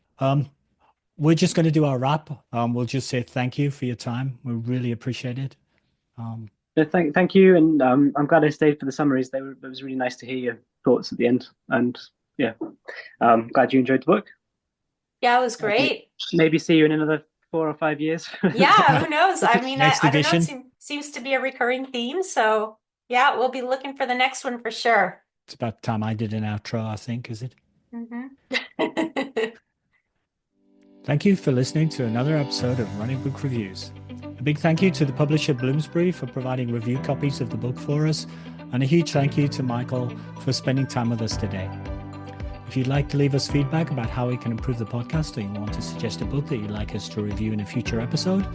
We're just going to do our wrap. We'll just say thank you for your time. We really appreciate it. Thank you, and I'm glad I stayed for the summaries. It was really nice to hear your thoughts at the end, and yeah, glad you enjoyed the book. Yeah, it was great. Maybe see you in another 4 or 5 years. Yeah, who knows? I mean, Next I don't know. edition. It seems to be a recurring theme. So yeah, we'll be looking for the next one for sure. It's about time I did an outro, I think, is it? Thank you for listening to another episode of Running Book Reviews. A big thank you to the publisher Bloomsbury for providing review copies of the book for us, and a huge thank you to Michael for spending time with us today. If you'd like to leave us feedback about how we can improve the podcast, or you want to suggest a book that you'd like us to review in a future episode,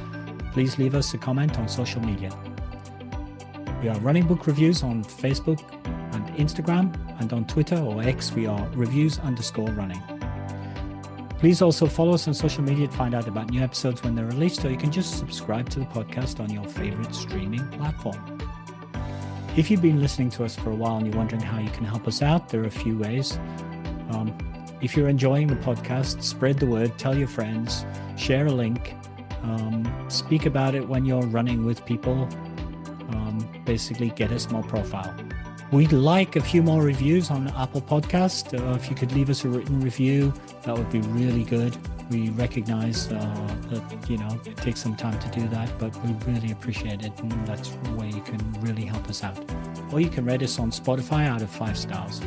please leave us a comment on social media. We are Running Book Reviews on Facebook and Instagram, and on Twitter or X we are reviews_running. Please also follow us on social media to find out about new episodes when they're released, or you can just subscribe to the podcast on your favorite streaming platform. If you've been listening to us for a while and you're wondering how you can help us out, there are a few ways. If you're enjoying the podcast, spread the word, tell your friends, share a link, speak about it when you're running with people, basically get us more profile. We'd like a few more reviews on Apple Podcast. If you could leave us a written review, that would be really good. We recognize that, you know, it takes some time to do that, but we really appreciate it. And that's a way you can really help us out. Or you can rate us on Spotify out of 5 stars.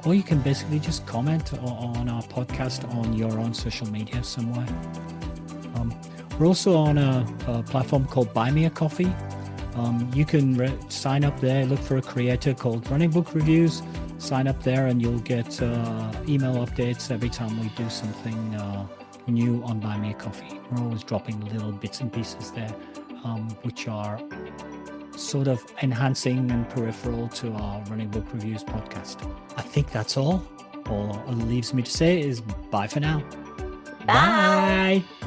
Or you can basically just comment on our podcast on your own social media somewhere. We're also on a platform called Buy Me a Coffee. You can sign up there, look for a creator called Running Book Reviews, sign up there and you'll get email updates every time we do something new on Buy Me a Coffee. We're always dropping little bits and pieces there, which are sort of enhancing and peripheral to our Running Book Reviews podcast. I think that's all. All it leaves me to say is bye for now. Bye. Bye.